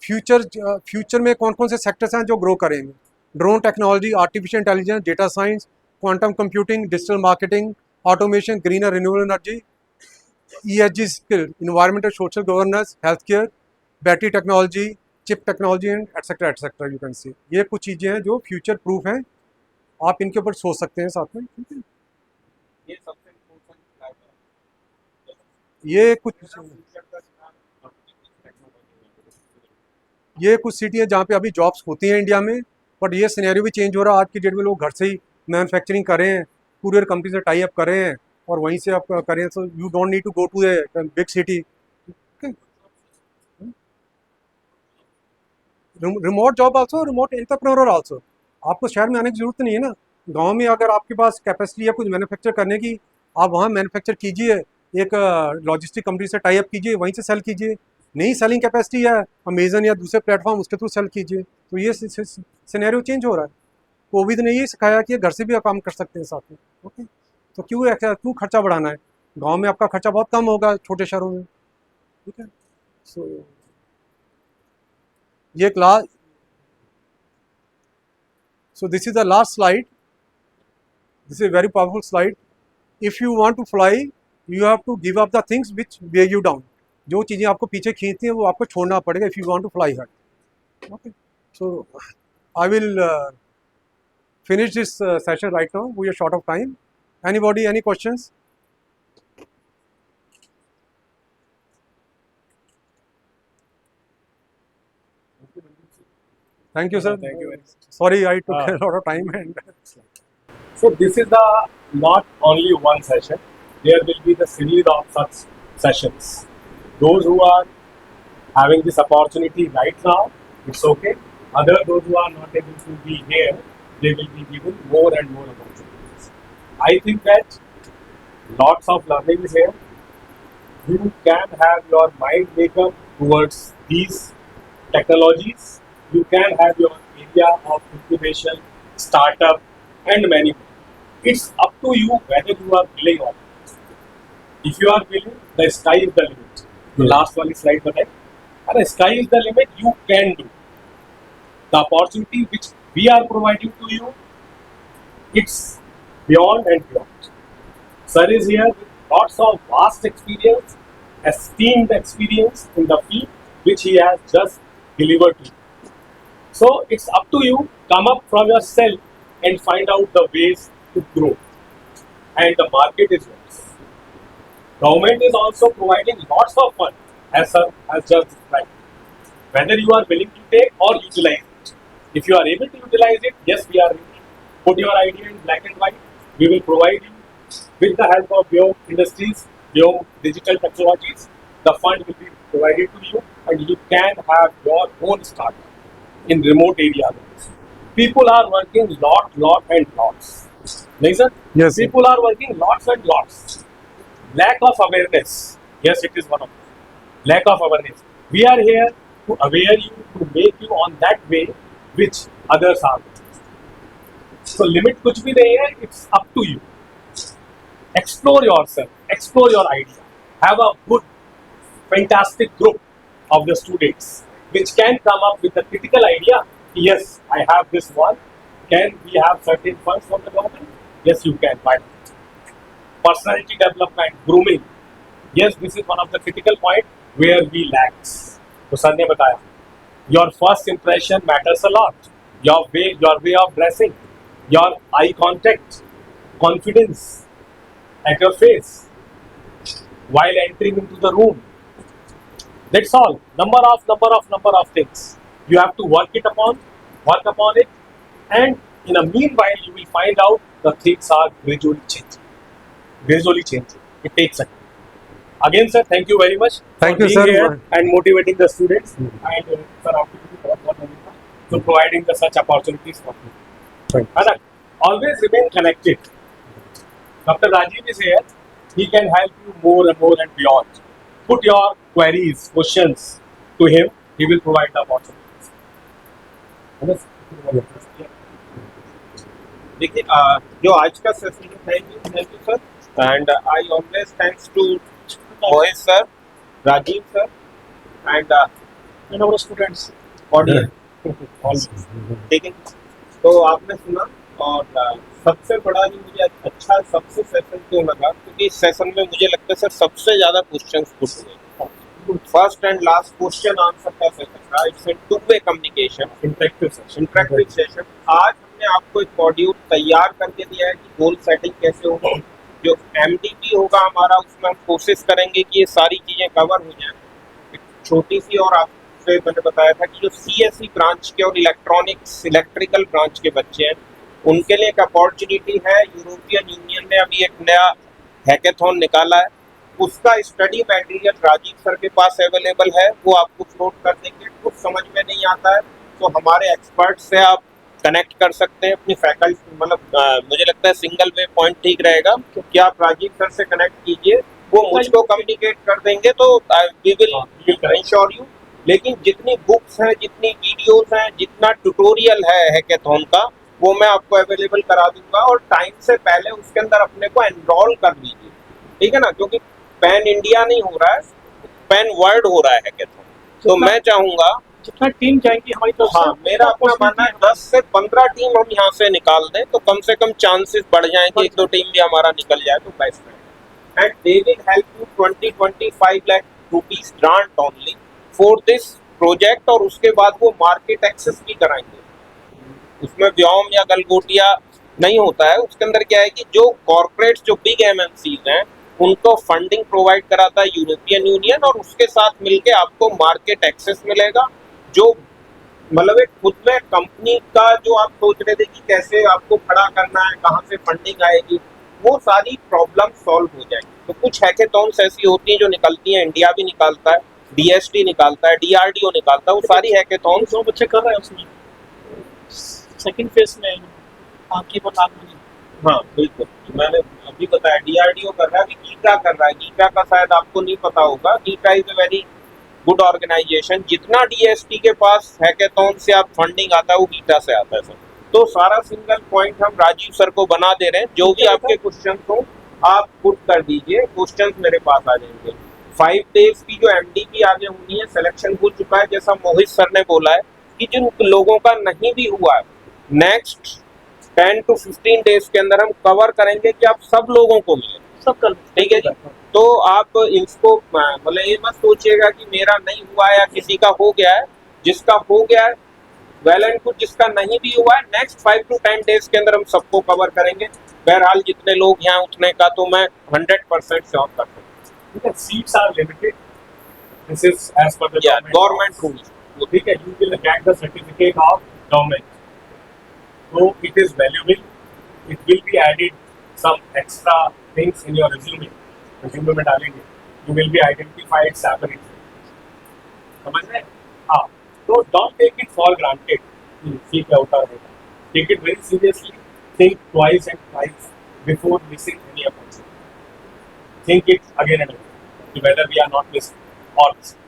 फ्यूचर में कौन कौन से सेक्टर्स हैं जो ग्रो करेंगे, drone technology, artificial intelligence, data science, quantum computing, digital marketing, automation, green और renewable energy, ESG skill, environmental social governance, health care, battery technology, chip technology and etcetera etcetera. You can see ये कुछ चीज़ें हैं जो future proof हैं, आप इनके ऊपर सोच सकते हैं साथ में, ठीक है। ये सबसे इम्पोर्टेंट फैक्टर ये कुछ ये कुछ सिटी है जहाँ पे अभी जॉब्स होती हैं इंडिया में, बट ये सिनेरियो भी चेंज हो रहा है। आज की डेट में लोग घर से ही मैन्युफैक्चरिंग कर रहे हैं, कुरियर कंपनी से टाई अप कर रहे हैं और वहीं से आप कर रहे हैं। So you don't need to go to a big city. Remote job also, remote entrepreneur also. आपको शहर में आने की जरूरत नहीं है ना। गांव में अगर आपके पास कैपेसिटी है कुछ मैन्युफैक्चर करने की, आप वहाँ मैन्युफैक्चर कीजिए, एक लॉजिस्टिक कंपनी से टाई अप कीजिए, वहीं से सेल कीजिए। नहीं सेलिंग कैपेसिटी है, अमेजन या दूसरे प्लेटफॉर्म उसके थ्रू सेल कीजिए। तो ये सिनेरियो चेंज हो रहा है। कोविड ने ये सिखाया कि घर से भी आप काम कर सकते हैं साथ में, ओके। तो क्यों खर्चा बढ़ाना है, गांव में आपका खर्चा बहुत कम होगा छोटे शहरों में, ठीक है। सो ये class, so this is the last slide. This is a very powerful slide. If you want to fly, you have to give up the things which weigh you down. जो चीज़ें आपको पीछे खींचती हैं वो आपको छोड़ना पड़ेगा if you want to fly high. Okay. So I will finish this session right now. We are short of time. Anybody, any questions? Thank you, sir. Thank you very much. Sorry, I took Ah. a lot of time and So this is the not only one session. There will be the series of such sessions. Those who are having this opportunity right now, it's okay. Those who are not able to be here, they will be given more and more opportunities. I think that lots of learning is here. You can have your mind makeup towards these technologies. You can have your area of incubation, startup, and many more. It's up to you whether you are willing or not. If you are willing, the sky is the limit. The last one is slide बताइए. And the sky is the limit. You can do. The opportunity which we are providing to you, it's beyond and beyond. Sir is here with lots of vast experience, esteemed experience in the field which he has just delivered to you. So it's up to you. Come up from yourself and find out the ways to grow. And the market is yours. Government is also providing lots of funds, as sir has just described. Whether you are willing to take or utilize it. If you are able to utilize it, yes, we are ready. Put your idea in black and white. We will provide you with the help of your industries, your digital technologies. The fund will be provided to you, and you can have your own startup in remote areas. People are working lot and lots. Nahi, sir? yes, sir. People are working lots and lots. Lack of awareness. Yes, it is one of them. Lack of awareness. We are here to aware you, to make you on that way which others are. So limit कुछ भी नहीं है. It's up to you. Explore yourself. Explore your idea. Have a good, fantastic group of the students which can come up with a critical idea. Yes, I have this one. Can we have certain funds from the government? Yes, you can. Why not? Personality development, grooming. Yes, this is one of the critical point where we lack. तो sir ने बताया, your first impression matters a lot. Your way of dressing, your eye contact, confidence at your face while entering into the room. That's all. Number of things. You have to work upon it, and in a meanwhile, you will find out the things are gradually changing. It takes a time. Again, sir, thank you very much Thank for you, being sir. here and motivating the students and sir, to providing the such opportunities for you. Thank you. Anand, always remain connected. Dr. Rajiv is here. He can help you more and beyond. Put your queries, questions to him. He will provide the opportunities. देखिए जो आज का session है, thank you sir, and I always thanks to Mohit sir, Rajiv sir, and our students audience. ठीक है, तो आपने सुना, और सबसे बड़ा जो मुझे अच्छा सबसे सेशन क्यों लगा, क्योंकि इस सेशन में मुझे लगता है सर सबसे ज़्यादा क्वेश्चंस पुट हुए. First and last question answer का सेशन था. It's a two way communication, interactive session. आज हमने आपको एक मॉड्यूल तैयार करके दिया है कि गोल सेटिंग कैसे होगी. जो एमडीपी होगा हमारा, उसमें हम कोशिश करेंगे कि ये सारी चीज़ें कवर हो जाएं. एक छोटी सी, और आपसे मैंने बताया था कि जो सीएसई ब्रांच के और इलेक्ट्रिकल ब्रांच के बच्चे हैं, उनके लिए एक अपॉर्चुनिटी है. यूरोपियन यूनियन ने अभी एक नया हैकेथॉन निकाला है. उसका स्टडी मटेरियल राजीव सर के पास अवेलेबल है. वो आपको फ्लोट कर देंगे. कुछ समझ में नहीं आता है तो हमारे एक्सपर्ट से आप कनेक्ट कर सकते हैं. अपनी फैकल्टी, मतलब मुझे लगता है सिंगल वे पॉइंट ठीक रहेगा कि आप राजीव सर से कनेक्ट कीजिए. वो मुझको कम्युनिकेट कर देंगे, तो वी विल इंश्योर यू. लेकिन जितनी बुक्स हैं, जितनी वीडियोस हैं, जितना ट्यूटोरियल है हैकेथॉन का, वो मैं आपको अवेलेबल करा दूंगा. और टाइम से पहले उसके अंदर अपने को एनरोल कर लीजिए. ठीक है ना, क्योंकि पैन इंडिया नहीं हो रहा है, पैन वर्ल्ड हो रहा है हैकेथॉन. तो मैं चाहूंगा जितना टीम जाएंगी हमारी तरफ से, हाँ, मेरा अपना मानना है 10 से 15 टीम हम यहाँ से निकाल दें तो कम से कम चांसेस बढ़ जाएं कि 1-2 टीम भी हमारा निकल जाए, तो बेस्ट है. And they will help you 20-25 lakh rupees grant only for this project. और उसके बाद वो मार्केट एक्सेस भी कराएंगे. उसमें व्योम या गलगोटिया नहीं होता है. उसके अंदर क्या है कि जो कॉर्पोरेट्स, जो बिग एमएनसीज हैं, उनको फंडिंग प्रोवाइड कराता है यूरोपियन यूनियन, और उसके साथ मिलके आपको मार्केट एक्सेस मिलेगा. जो मतलब एक खुद में कंपनी का जो आप सोच रहे थे कि कैसे आपको खड़ा करना है, कहाँ से फंडिंग आएगी, वो सारी प्रॉब्लम सॉल्व हो जाएगी। तो कुछ हैकेथॉन्स ऐसी होती हैं जो निकलती हैं, इंडिया भी निकालता है, डीएसटी निकालता है, डीआरडीओ निकालता है, वो सारी हैकेथॉन्स जो बच्चे कर रहे हैं उसमें सेकंड फेज में आपकी पर नागमनी हाँ बिल्कुल, मैंने अभी बताया डीआरडीओ कर रहा है, अभी गीता कर रहा है। गीता का शायद आपको नहीं पता होगा, Gita is a very good organisation. जितना डीएसटी के पास हैकेथॉन से आप फंडिंग आता है वो गीता से आता है सर। तो सारा सिंगल पॉइंट हम राजीव सर को बना दे रहे हैं। जो भी आपके क्वेश्चन हो आप पुट कर दीजिए, क्वेश्चन मेरे पास आ जाएंगे। 5 डेज की जो एमडीपी आगे होनी है, सिलेक्शन हो चुका है, जैसा मोहित सर ने बोला है कि जिन लोगों का नहीं भी हुआ है, नेक्स्ट 10 to 15 डेज के अंदर हम कवर करेंगे कि आप सब लोगों को मिले। सब कर ठीक है जी। तो आप इसको मतलब ये मत सोचिएगा कि मेरा नहीं हुआ है या किसी का हो गया है। जिसका हो गया है वेल एंड गुड, जिसका नहीं भी हुआ है नेक्स्ट 5 to 10 डेज के अंदर हम सबको कवर करेंगे। बहरहाल जितने लोग यहाँ उतने का तो मैं 100% श्योर कर सकता हूँ। seats are limited. This is as per the government rules. ठीक है, you will get the certificate of government. So it is valuable. It will be added some extra things in your resume. Resume में डालेंगे. You will be identified separately. समझ रहे हैं? हाँ. So don't take it for granted. Seat क्या होता है? Take it very seriously. Think twice and thrice before missing any opportunity. Think it again and again. Whether we are not missing or missing.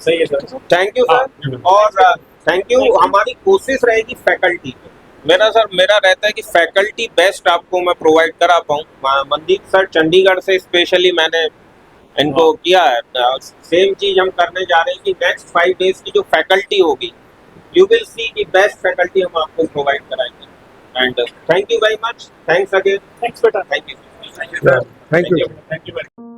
सही है sir. Thank you sir. और thank you. हमारी कोशिश रहेगी faculty पे। मेरा रहता है कि फैकल्टी बेस्ट आपको मैं प्रोवाइड करा पाऊँ। मनदीप सर चंडीगढ़ से स्पेशली मैंने इनको किया है। सेम चीज हम करने जा रहे हैं कि नेक्स्ट 5 डेज की जो फैकल्टी होगी, यू विल सी कि बेस्ट फैकल्टी हम आपको प्रोवाइड कराएंगे। And thank you very much. Thanks again. Thanks बेटा thank you. Thank you. Thank you very much.